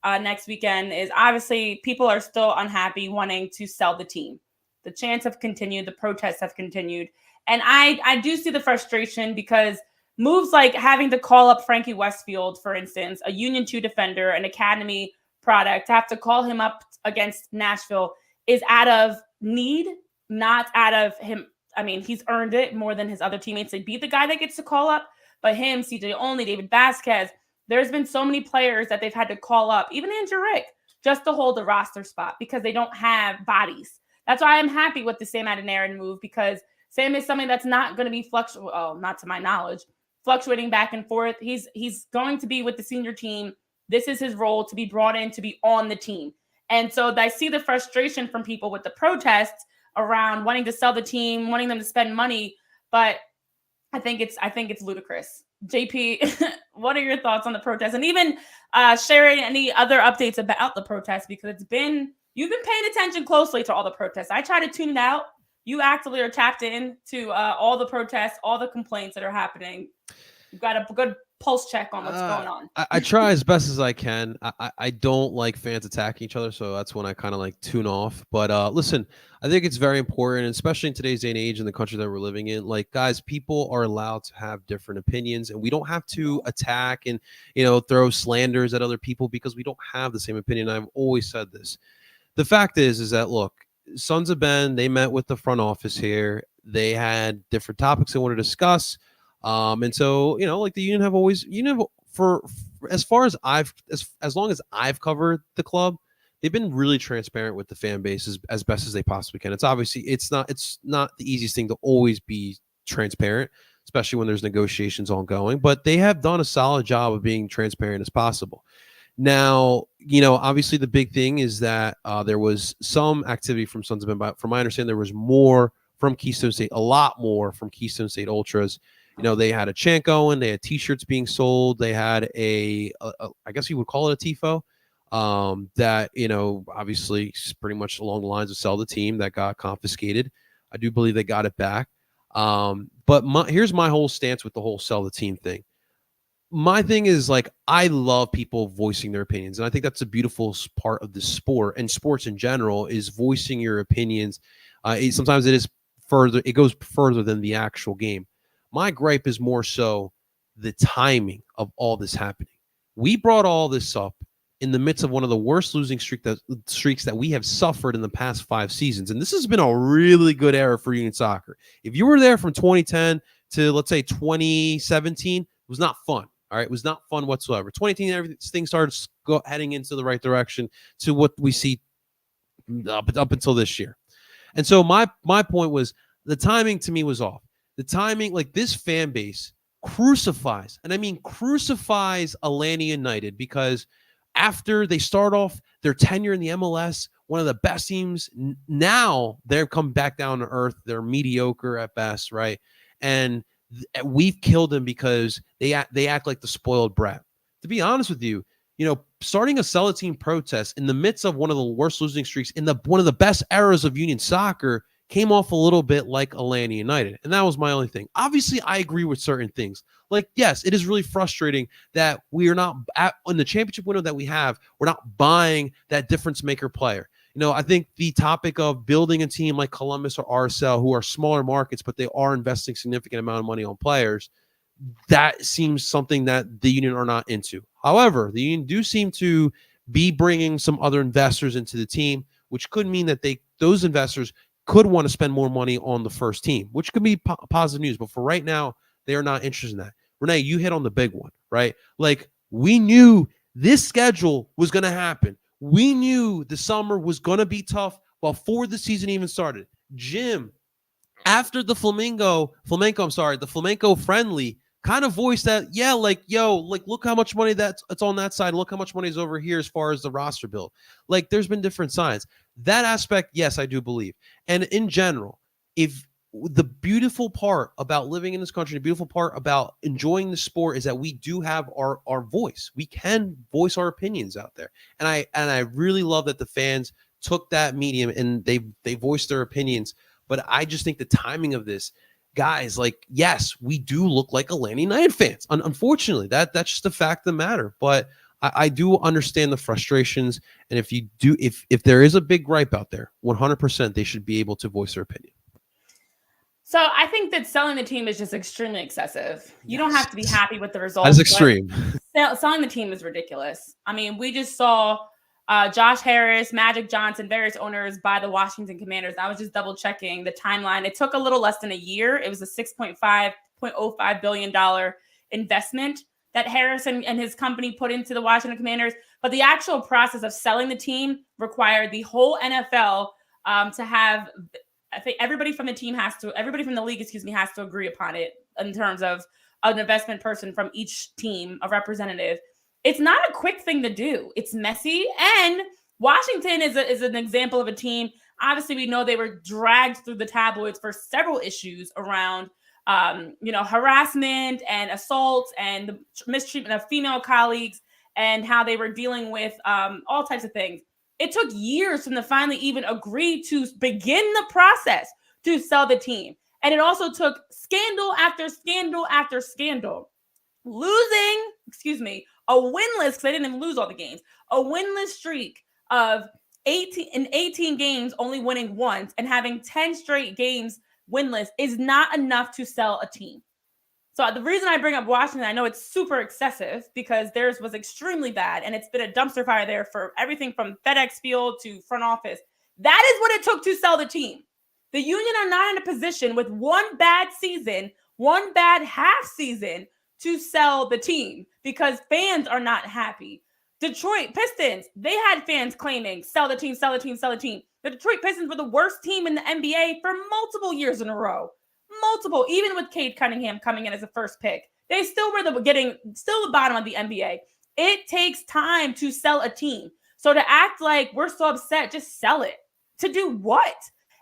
next weekend, is obviously people are still unhappy, wanting to sell the team. The chants have continued, the protests have continued. And I do see the frustration, because moves like having to call up Frankie Westfield, for instance, a Union 2 defender, an academy product, to have to call him up against Nashville is out of need, not out of him. I mean, he's earned it more than his other teammates to be the guy that gets to call up. But him, CJ Only, David Vasquez, there's been so many players that they've had to call up, even Andrew Rick, just to hold the roster spot because they don't have bodies. That's why I'm happy with the Sam Adeniran move, because Sam is something that's not going to be not to my knowledge, fluctuating back and forth. He's going to be with the senior team. This is his role, to be brought in, to be on the team. And so I see the frustration from people with the protests around wanting to sell the team, wanting them to spend money. But I think it's ludicrous. JP, what are your thoughts on the protest? And even sharing any other updates about the protest, because you've been paying attention closely to all the protests. I try to tune it out. You actively are tapped in to all the protests, all the complaints that are happening. You've got a good pulse check on what's going on. I try as best as I can. I don't like fans attacking each other, so that's when I kind of like tune off. But listen, I think it's very important, especially in today's day and age in the country that we're living in. Like, guys, people are allowed to have different opinions, and we don't have to attack and, throw slanders at other people because we don't have the same opinion. I've always said this. The fact is that, look, Sons of Ben, they met with the front office here. They had different topics they wanted to discuss. And so, like the union have always, for as far as as long as I've covered the club, they've been really transparent with the fan base as best as they possibly can. It's obviously, it's not the easiest thing to always be transparent, especially when there's negotiations ongoing, but they have done a solid job of being transparent as possible. Now, obviously the big thing is that there was some activity from Sons of Ben, but from my understanding, there was more from Keystone State, a lot more from Keystone State Ultras. They had a chant going, they had t-shirts being sold, they had I guess you would call it a TIFO, that, obviously pretty much along the lines of sell the team, that got confiscated. I do believe they got it back. But here's my whole stance with the whole sell the team thing. My thing is, like, I love people voicing their opinions. And I think that's a beautiful part of the sport, and sports in general, is voicing your opinions. Sometimes it goes further than the actual game. My gripe is more so the timing of all this happening. We brought all this up in the midst of one of the worst losing streaks that we have suffered in the past 5 seasons. And this has been a really good era for Union Soccer. If you were there from 2010 to, let's say, 2017, it was not fun. All right, it was not fun whatsoever. 2018, everything started heading into the right direction to what we see up until this year. And so my point was, the timing to me was off. The timing, like, this fan base crucifies, and I mean crucifies, Atlanta United, because after they start off their tenure in the MLS, one of the best teams, now they've come back down to earth. They're mediocre at best, right? And we've killed them because they act like the spoiled brat. To be honest with you, starting a sell team protest in the midst of one of the worst losing streaks in one of the best eras of Union Soccer came off a little bit like Atlanta United. And that was my only thing. Obviously, I agree with certain things. Like, yes, it is really frustrating that we are not in the championship window that we have, we're not buying that difference maker player. I think the topic of building a team like Columbus or RSL, who are smaller markets, but they are investing significant amount of money on players, that seems something that the Union are not into. However, the Union do seem to be bringing some other investors into the team, which could mean that those investors could want to spend more money on the first team, which could be positive news. But for right now, they are not interested in that. Renee, you hit on the big one, right? Like, we knew this schedule was going to happen. We knew the summer was going to be tough before the season even started. Jim, after the Flamenco friendly, kind of voiced that, yeah, like, yo, like, look how much money that's on that side. Look how much money is over here as far as the roster build. Like, there's been different signs. That aspect, yes, I do believe. And in general, if the beautiful part about living in this country, the beautiful part about enjoying the sport is that we do have our voice. We can voice our opinions out there. And I really love that the fans took that medium and they voiced their opinions. But I just think the timing of this, guys, like, yes, we do look like Atlanta United fans. Unfortunately, that's just the fact of the matter. But I do understand the frustrations. And if there is a big gripe out there, 100% they should be able to voice their opinion. So I think that selling the team is just extremely excessive. You don't have to be happy with the results. That's extreme. Selling the team is ridiculous. I mean, we just saw Josh Harris, Magic Johnson, various owners buy the Washington Commanders. I was just double checking the timeline. It took a little less than a year. It was a $6.05 billion investment that Harris and his company put into the Washington Commanders. But the actual process of selling the team required the whole NFL to have, I think everybody from the league, has to agree upon it in terms of an investment person from each team, a representative. It's not a quick thing to do. It's messy. And Washington is an example of a team. Obviously, we know they were dragged through the tabloids for several issues around, harassment and assaults and the mistreatment of female colleagues and how they were dealing with all types of things. It took years for them to finally even agree to begin the process to sell the team. And it also took scandal after scandal after scandal. Losing, a winless, because they didn't even lose all the games, a winless streak of 18 games, only winning once, and having 10 straight games winless is not enough to sell a team. So the reason I bring up Washington, I know it's super excessive because theirs was extremely bad, and it's been a dumpster fire there for everything from FedEx Field to front office. That is what it took to sell the team. The Union are not in a position with one bad season, one bad half season to sell the team because fans are not happy. Detroit Pistons, they had fans claiming, sell the team, sell the team, sell the team. The Detroit Pistons were the worst team in the NBA for multiple years in a row. Multiple, even with Cade Cunningham coming in as a first pick. They still were the bottom of the NBA. It takes time to sell a team. So to act like we're so upset, just sell it. To do what?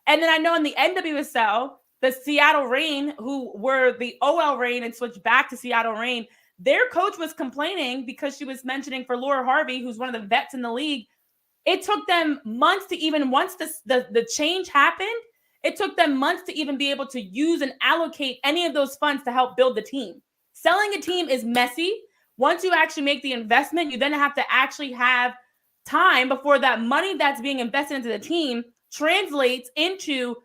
And then I know in the NWSL, the Seattle Reign, who were the OL Reign and switched back to Seattle Reign, their coach was complaining because she was mentioning for Laura Harvey, who's one of the vets in the league, it took them months to even, once the change happened, it took them months to even be able to use and allocate any of those funds to help build the team. Selling a team is messy. Once you actually make the investment, you then have to actually have time before that money that's being invested into the team translates into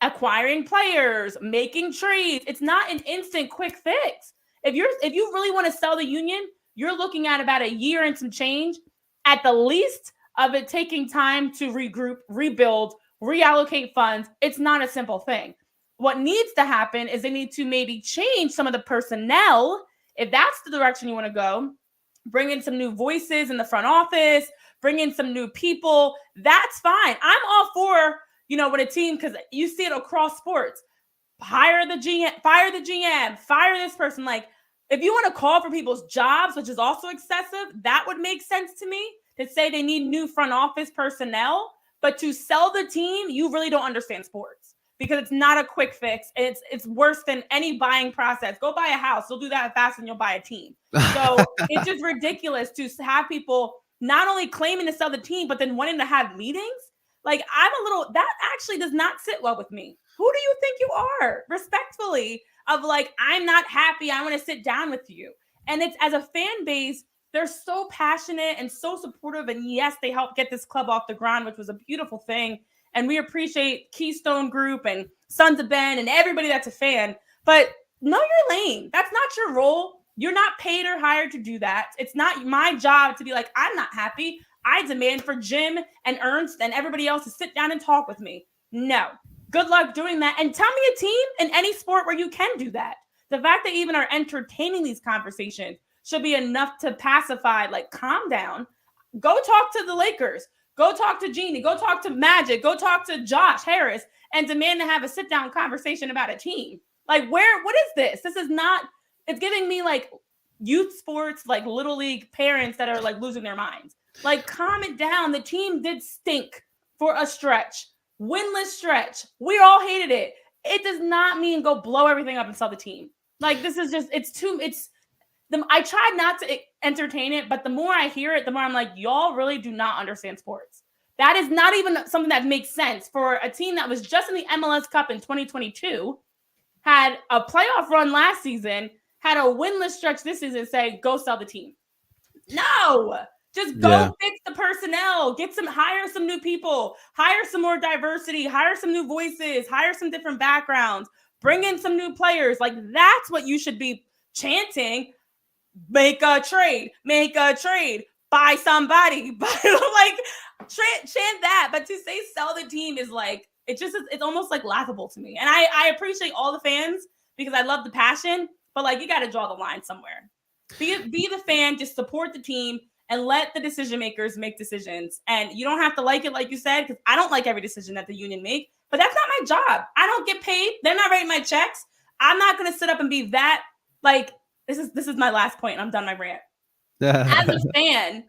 acquiring players, making trades. It's not an instant quick fix. If you really want to sell the Union, you're looking at about a year and some change at the least of it taking time to regroup, rebuild, reallocate funds. It's not a simple thing. What needs to happen is they need to maybe change some of the personnel. If that's the direction you want to go, bring in some new voices in the front office, bring in some new people. That's fine. I'm all for, when a team, because you see it across sports, hire the GM, fire the GM, fire this person. Like, if you want to call for people's jobs, which is also excessive, that would make sense to me to say they need new front office personnel. But to sell the team, you really don't understand sports because it's not a quick fix. It's worse than any buying process. Go buy a house. You'll do that fast and you'll buy a team. So it's just ridiculous to have people not only claiming to sell the team, but then wanting to have meetings. Like, that actually does not sit well with me. Who do you think you are? Respectfully, of like, I'm not happy. I want to sit down with you. And it's, as a fan base, they're so passionate and so supportive. And yes, they helped get this club off the ground, which was a beautiful thing. And we appreciate Keystone Group and Sons of Ben and everybody that's a fan. But know your lane. That's not your role. You're not paid or hired to do that. It's not my job to be like, I'm not happy. I demand for Jim and Ernst and everybody else to sit down and talk with me. No. Good luck doing that. And tell me a team in any sport where you can do that. The fact that even are entertaining these conversations should be enough to pacify, like, calm down. Go talk to the Lakers. Go talk to Jeannie. Go talk to Magic. Go talk to Josh Harris and demand to have a sit-down conversation about a team. Like, what is this? This is not, it's giving me like youth sports, like little league parents that are like losing their minds. Like, calm it down. The team did stink for a stretch. Winless stretch. We all hated it. It does not mean go blow everything up and sell the team. Like, this is just, I tried not to entertain it, but the more I hear it, the more I'm like, y'all really do not understand sports. That is not even something that makes sense for a team that was just in the MLS Cup in 2022, had a playoff run last season, had a winless stretch this season, say, go sell the team. No, just go fix the personnel, hire some new people, hire some more diversity, hire some new voices, hire some different backgrounds, bring in some new players. Like, that's what you should be chanting. Make a trade, buy somebody, like, chant that. But to say sell the team is like, it's almost like laughable to me. And I appreciate all the fans because I love the passion, but like, you got to draw the line somewhere. Be the fan, just support the team and let the decision makers make decisions. And you don't have to like it, like you said, because I don't like every decision that the union make, but that's not my job. I don't get paid. They're not writing my checks. I'm not going to sit up and be that, like, this is my last point, and I'm done my rant. As a fan,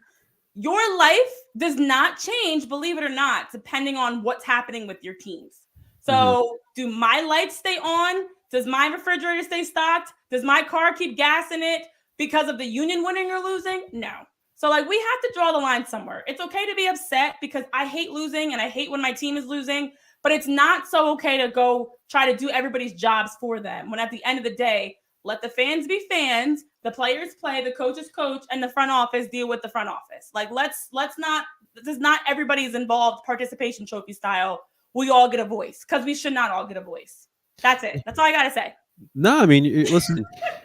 your life does not change, believe it or not, depending on what's happening with your teams. So do my lights stay on? Does my refrigerator stay stocked? Does my car keep gas in it because of the union winning or losing? No. So, like, we have to draw the line somewhere. It's okay to be upset because I hate losing and I hate when my team is losing, but it's not so okay to go try to do everybody's jobs for them when at the end of the day, let the fans be fans, the players play, the coaches coach, and the front office deal with the front office. Like, let's not, this is not everybody's involved participation trophy style. We all get a voice because we should not all get a voice. That's it. That's all I got to say. No, I mean, listen,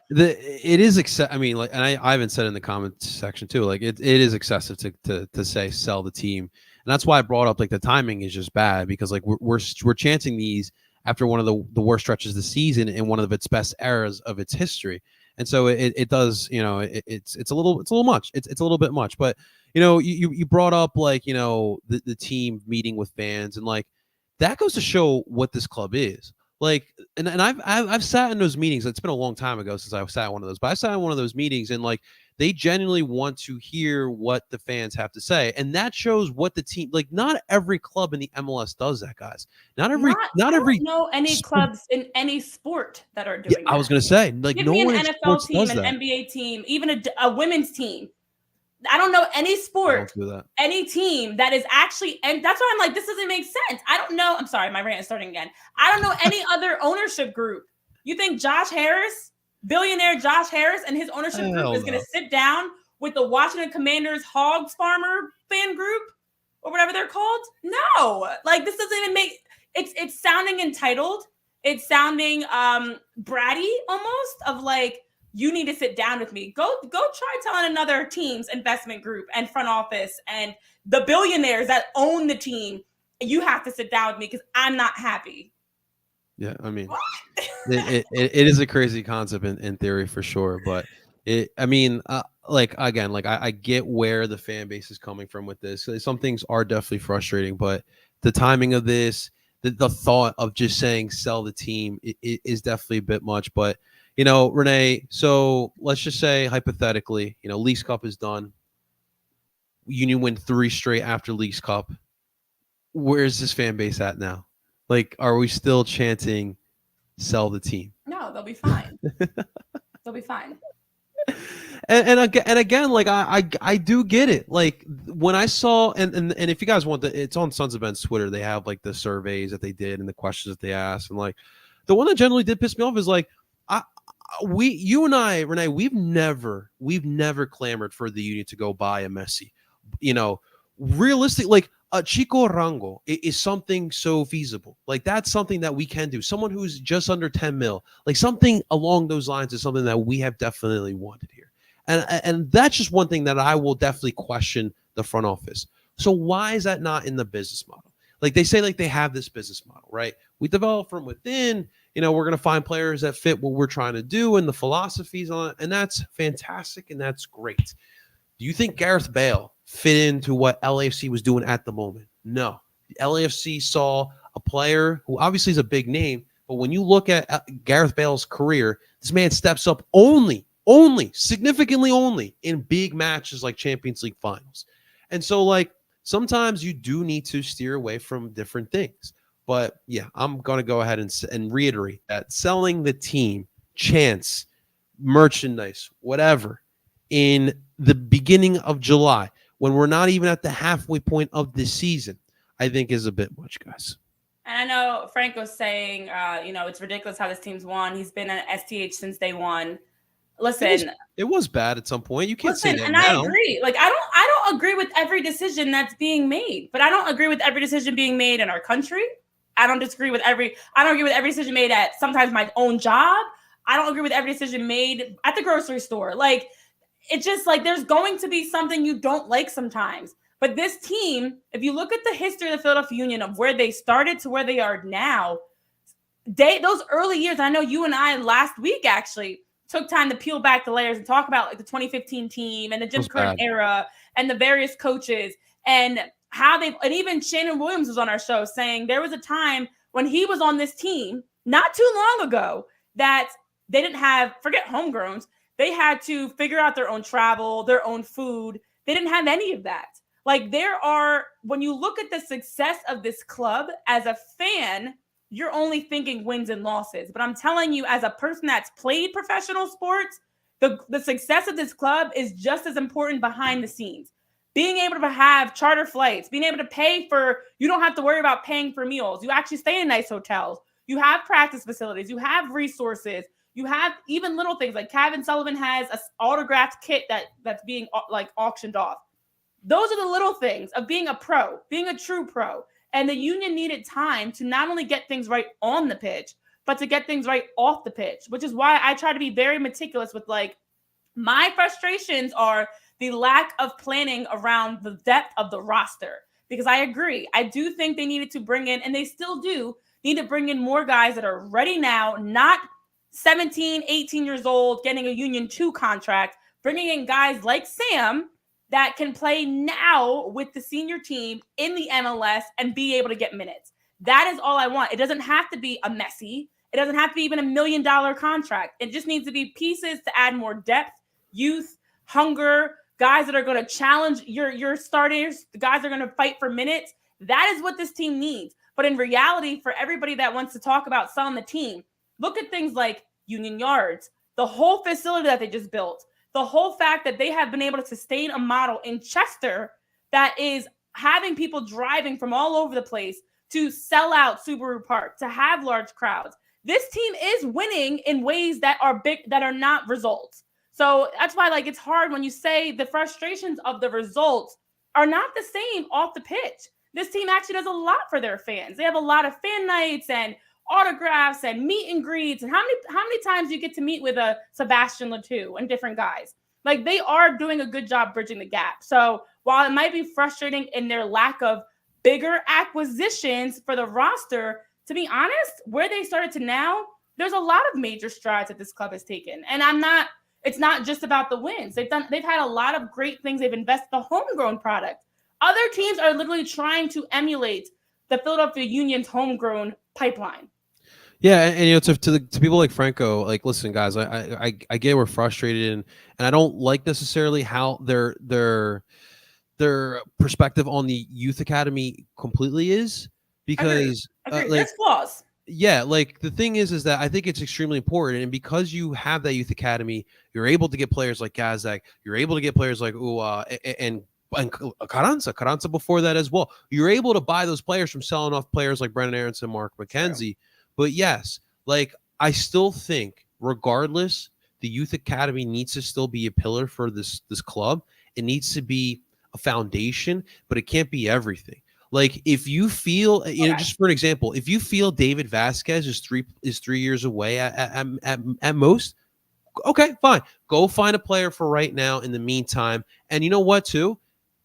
it is I mean, like, and I haven't said in the comments section too, like, it is excessive to say sell the team. And that's why I brought up, like, the timing is just bad because, like, we're chanting these after one of the worst stretches of the season in one of its best eras of its history. And so it does, you know, it's a little much. It's a little bit much. But, you know, you brought up, like, you know, the team meeting with fans, and like, that goes to show what this club is. Like, and I've sat in those meetings. It's been a long time ago since I sat in one of those, but I sat in one of those meetings, and like, they genuinely want to hear what the fans have to say. And that shows what the team, like, not every club in the MLS does that, guys. Not every I don't know any clubs in any sport that are doing that. I was going to say, like, give no me one an NFL team, an NBA team, even a women's team. I don't know any sport, any team that is actually, and that's why I'm like, this doesn't make sense. I don't know. I'm sorry, my rant is starting again. I don't know any other ownership group. You think Josh Harris, billionaire Josh Harris, and his ownership group is going to sit down with the Washington Commanders Hogs Farmer fan group or whatever they're called? No, like, this doesn't even make, it's sounding entitled. It's sounding bratty almost, of like, you need to sit down with me. Go try telling another team's investment group and front office and the billionaires that own the team, you have to sit down with me because I'm not happy. Yeah, I mean, it is a crazy concept in theory for sure, but I mean, like, again, like, I get where the fan base is coming from with this. Some things are definitely frustrating, but the timing of this, the thought of just saying sell the team is definitely a bit much. But, you know, Renee, so let's just say hypothetically, you know, Leagues Cup is done. Union win 3 straight after Leagues Cup. Where's this fan base at now? Like, are we still chanting sell the team? No, they'll be fine. They'll be fine. And again, like, I do get it. Like, when I saw, and if you guys want it's on Sons of Ben's Twitter, they have, like, the surveys that they did and the questions that they asked. And, like, the one that generally did piss me off is, like, you and I, Renee, we've never clamored for the Union to go buy a Messi. You know, realistic, like, a Chico Rango is something so feasible. Like, that's something that we can do. Someone who's just under 10 mil, like, something along those lines is something that we have definitely wanted here. And that's just one thing that I will definitely question the front office. So why is that not in the business model? like they say, like they have this business model, right? We develop from within. We're going to find players that fit what we're trying to do and the philosophies on it, and that's fantastic and that's great. Do you think Gareth Bale fit into what LAFC was doing at the moment? No. LAFC saw a player who obviously is a big name, but when you look at Gareth Bale's career, this man steps up significantly only in big matches like Champions League finals. And so, like, sometimes you do need to steer away from different things. But yeah, I'm going to go ahead and reiterate that selling the team, chance, merchandise, whatever, in the beginning of July, when we're not even at the halfway point of the season, I think is a bit much, guys. And I know Franco's saying, it's ridiculous how this team's won. He's been at STH since day one. Listen, it was bad at some point. You can't say that and now. I agree. Like, I don't agree with every decision that's being made, but I don't agree with every decision being made in our country. I don't agree with every decision made at sometimes my own job. I don't agree with every decision made at the grocery store. Like, it's just like there's going to be something you don't like sometimes. But this team, if you look at the history of the Philadelphia Union, of where they started to where they are now, those early years, I know you and I last week actually took time to peel back the layers and talk about like the 2015 team and the Jim Curtin era and the various coaches and how and even Shannon Williams was on our show saying there was a time when he was on this team not too long ago that they didn't have, forget homegrowns, they had to figure out their own travel, their own food. They didn't have any of that. Like, when you look at the success of this club as a fan, you're only thinking wins and losses. But I'm telling you, as a person that's played professional sports, the success of this club is just as important behind the scenes. Being able to have charter flights, being able to you don't have to worry about paying for meals. You actually stay in nice hotels. You have practice facilities. You have resources. You have even little things like Cavan Sullivan has an autographed kit that's being like auctioned off. Those are the little things of being a pro, being a true pro. And the Union needed time to not only get things right on the pitch, but to get things right off the pitch, which is why I try to be very meticulous with, like, my frustrations are the lack of planning around the depth of the roster. Because I agree. I do think they needed to bring in, and they still do, need to bring in more guys that are ready now, not 17, 18 years old, getting a Union 2 contract, bringing in guys like Sam that can play now with the senior team in the MLS and be able to get minutes. That is all I want. It doesn't have to be a Messi. It doesn't have to be even $1 million contract. It just needs to be pieces to add more depth, youth, hunger, guys that are going to challenge your starters, the guys that are going to fight for minutes. That is what this team needs. But in reality, for everybody that wants to talk about selling the team, look at things like Union Yards, the whole facility that they just built, the whole fact that they have been able to sustain a model in Chester that is having people driving from all over the place to sell out Subaru Park, to have large crowds. This team is winning in ways that are big, that are not results. So that's why, like, it's hard when you say the frustrations of the results are not the same off the pitch. This team actually does a lot for their fans. They have a lot of fan nights and autographs and meet and greets. And how many times do you get to meet with a Sebastian Letou and different guys? Like, they are doing a good job bridging the gap. So while it might be frustrating in their lack of bigger acquisitions for the roster, to be honest, where they started to now, there's a lot of major strides that this club has taken. And it's not just about the wins. They've had a lot of great things. They've invested in the homegrown product. Other teams are literally trying to emulate the Philadelphia Union's homegrown pipeline. Yeah, and to people like Franco, like, listen, guys, I get we're frustrated, and I don't like necessarily how their perspective on the youth academy completely is, because Agreed. There's flaws. Yeah, like, the thing is that I think it's extremely important, and because you have that youth academy, you're able to get players like Gazdag, you're able to get players like and Carranza before that as well. You're able to buy those players from selling off players like Brendan Aronson, Mark McKenzie. True. But yes, like, I still think, regardless, the youth academy needs to still be a pillar for this club. It needs to be a foundation, but it can't be everything. Like, if you feel, just for an example, if you feel David Vasquez is 3 years away at most, okay, fine. Go find a player for right now in the meantime. And you know what, too?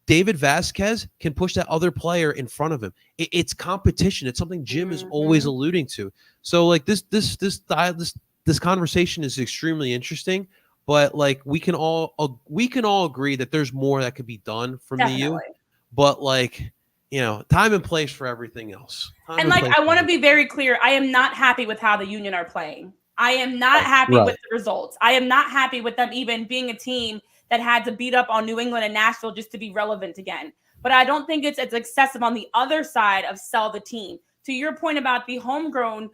David Vasquez can push that other player in front of him. It's competition. It's something Jim is always alluding to. So like this conversation is extremely interesting, but like we can all agree that there's more that could be done from the U. But like, time and place for everything else. And like, I want to be very clear. I am not happy with how the Union are playing. I am not happy with the results. I am not happy with them even being a team that had to beat up on New England and Nashville just to be relevant again. But I don't think it's excessive on the other side of sell the team. To your point about the homegrown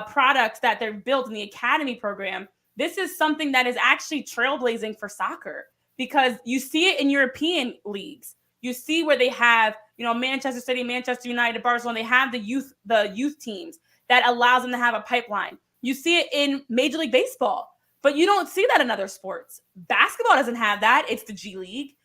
products that they're built in the academy program, this is something that is actually trailblazing for soccer, because you see it in European leagues. You see where they have, Manchester City, Manchester United, Barcelona, they have the youth teams that allows them to have a pipeline. You see it in Major League Baseball, but you don't see that in other sports. Basketball doesn't have that. It's the G League.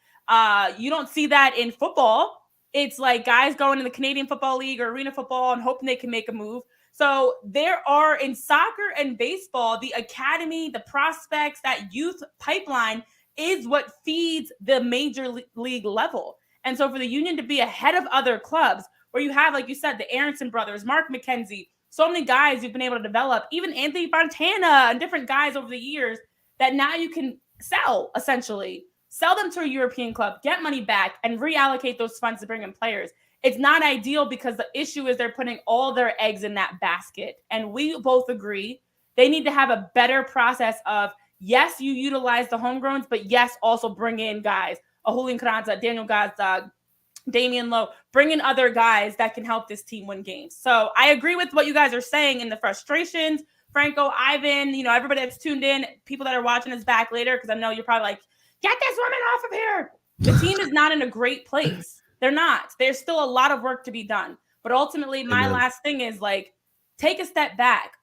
You don't see that in football. It's like guys going in the Canadian Football League or Arena Football and hoping they can make a move. So there are, in soccer and baseball, the academy, the prospects, that youth pipeline is what feeds the major league level. And so for the Union to be ahead of other clubs, where you have, like you said, the Aronson brothers, Mark McKenzie, so many guys you've been able to develop, even Anthony Fontana and different guys over the years, that now you can sell, essentially. Sell them to a European club, get money back, and reallocate those funds to bring in players. It's not ideal because the issue is they're putting all their eggs in that basket. And we both agree they need to have a better process of, yes, you utilize the homegrowns, but yes, also bring in guys, a Julian Carranza, Daniel Gazdag, Damian Lowe, bring in other guys that can help this team win games. So I agree with what you guys are saying in the frustrations. Franco, Ivan, everybody that's tuned in, people that are watching us back later, because I know you're probably like, get this woman off of here. The team is not in a great place. They're not. There's still a lot of work to be done. But ultimately, my last thing is like, take a step back.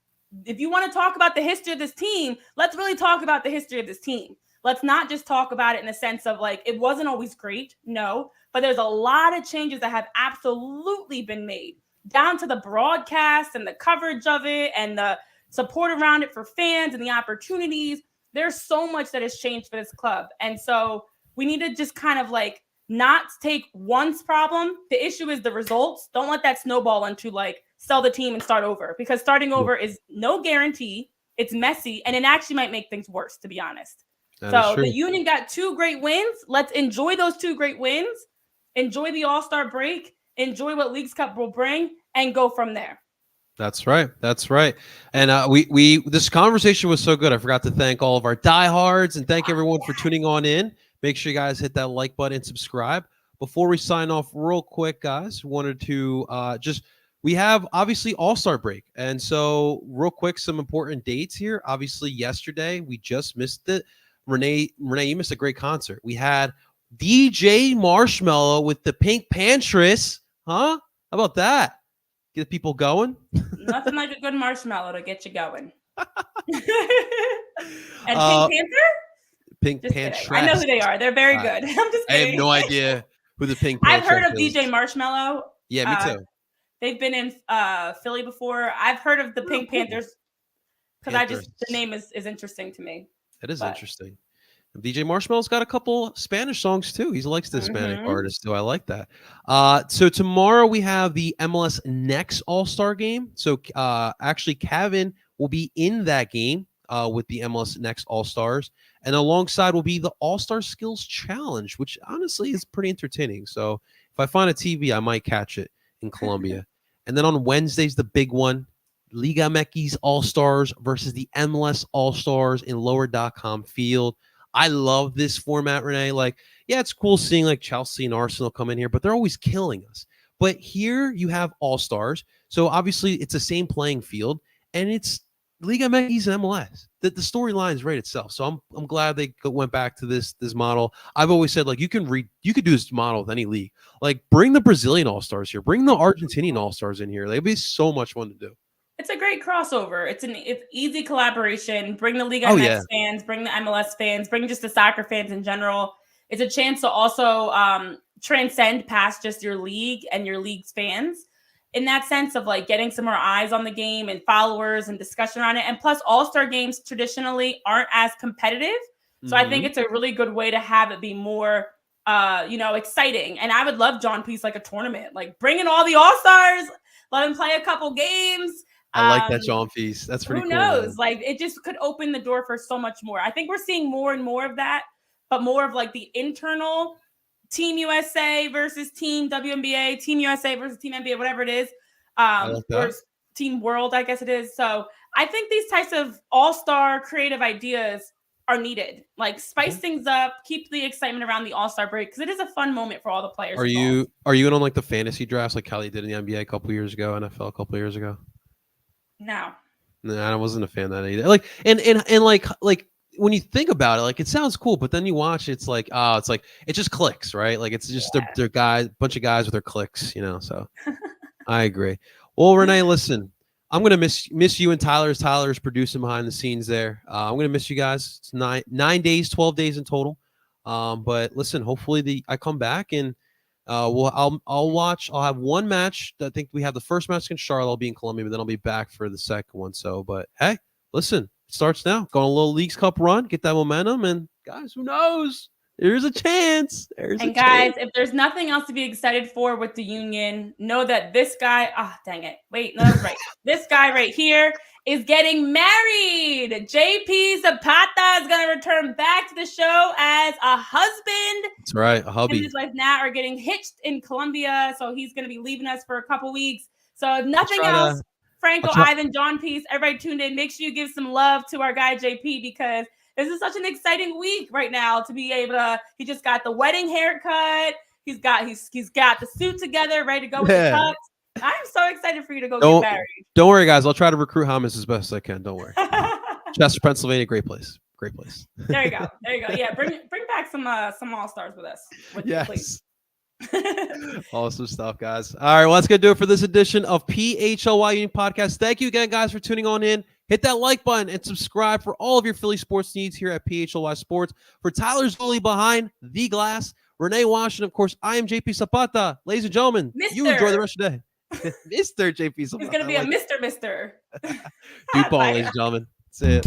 If you want to talk about the history of this team, let's really talk about the history of this team. Let's not just talk about it in the sense of like, it wasn't always great. No, but there's a lot of changes that have absolutely been made, down to the broadcast and the coverage of it and the support around it for fans and the opportunities. There's so much that has changed for this club. And so we need to just kind of like not take one's problem. The issue is the results. Don't let that snowball into like sell the team and start over, because starting over is no guarantee. It's messy, and it actually might make things worse, to be honest. So the Union got 2 great wins. Let's enjoy those 2 great wins. Enjoy the All-Star break. Enjoy what Leagues Cup will bring, and go from there. That's right. That's right. And this conversation was so good. I forgot to thank all of our diehards and thank everyone for tuning on in. Make sure you guys hit that like button and subscribe. Before we sign off real quick, guys, wanted to we have obviously All-Star break. And so real quick, some important dates here. Obviously yesterday, we just missed it. Renee, you missed a great concert. We had DJ Marshmello with the Pink Pantress. Huh? How about that? Get people going? Nothing like a good marshmallow to get you going. And Pink Panther? Pink Pantress. I know who they are. They're very good. I'm just kidding. I have no idea who the Pink Pantress I've heard of DJ Marshmello. Yeah, me too. They've been in Philly before. I've heard of the Pink Panthers because the name is interesting to me. It is interesting. DJ Marshmello's got a couple Spanish songs too. He likes the Hispanic artists too. I like that. So tomorrow we have the MLS Next All-Star game. So actually Cavan will be in that game with the MLS Next All-Stars. And alongside will be the All-Star Skills Challenge, which honestly is pretty entertaining. So if I find a TV, I might catch it in Colombia. And then on Wednesday's the big one, Liga MX All-Stars versus the MLS All-Stars in Lower.com Field. I love this format, Renee. Like, yeah, it's cool seeing like Chelsea and Arsenal come in here, but they're always killing us. But here you have All-Stars. So obviously it's the same playing field, and it's Liga MX and MLS. The storyline right itself. So I'm glad they went back to this model. I've always said like you can do this model with any league. Like bring the Brazilian All-Stars here, bring the Argentinian All-Stars in here. They'd be so much fun to do. It's a great crossover. It's easy collaboration. Bring the Liga MX fans, bring the MLS fans, bring just the soccer fans in general. It's a chance to also transcend past just your league and your league's fans, in that sense of like getting some more eyes on the game and followers and discussion on it. And plus, All-Star games traditionally aren't as competitive. So I think it's a really good way to have it be more exciting. And I would love John Peace like a tournament, like bring in all the all-stars, let him play a couple games. I like that John Peace. That's pretty Who cool. knows? Man. Like it just could open the door for so much more. I think we're seeing more and more of that, but more of like the internal Team USA versus Team WNBA, Team USA versus Team NBA, whatever it is, or Team World, I guess it is. So I think these types of all-star creative ideas are needed. Like spice things up, keep the excitement around the all-star break because it is a fun moment for all the players. Are you in on like the fantasy drafts like Kelly did in the NBA a couple years ago, NFL a couple years ago? No, I wasn't a fan of that either. Like and like when you think about it, like it sounds cool, but then you watch it's like it just clicks, right? Like it's just they're guys, bunch of guys with their clicks, So I agree. Well, Renee, listen, I'm gonna miss you and Tyler's producing behind the scenes there. I'm gonna miss you guys. It's 9 days, 12 days in total. But listen, hopefully I come back and I'll watch. I'll have one match. I think we have the first match against Charlotte. I'll be in Columbia, but then I'll be back for the second one. So, but hey, listen, it starts now. Go on a little Leagues Cup run, get that momentum, and guys, who knows? There's a chance. Guys, if there's nothing else to be excited for with the Union, know that this guy. Dang it! Wait, no, that's right. This guy right here is getting married. JP Zapata is going to return back to the show as a husband. That's right, a hubby. And his wife Nat are getting hitched in Colombia, so he's going to be leaving us for a couple weeks. So if nothing else, Franco, Ivan, John Peace, everybody tuned in. Make sure you give some love to our guy JP because this is such an exciting week right now to be able to. He just got the wedding haircut. He's got the suit together, ready to go with the tux. I'm so excited for you to go get married. Don't worry, guys. I'll try to recruit Hamas as best as I can. Don't worry. Chester, Pennsylvania, great place. Great place. There you go. Yeah, bring back some all-stars with us. Please. Awesome stuff, guys. All right, well, that's going to do it for this edition of PHLY Union Podcast. Thank you again, guys, for tuning on in. Hit that like button and subscribe for all of your Philly sports needs here at PHLY Sports. For Tyler Zulli behind the glass, Renee Washington, of course, I am JP Zapata. Ladies and gentlemen, you enjoy the rest of the day. Mr. JP Zapata. He's going to be a Mr. DOOP on, ladies and gentlemen. That's it.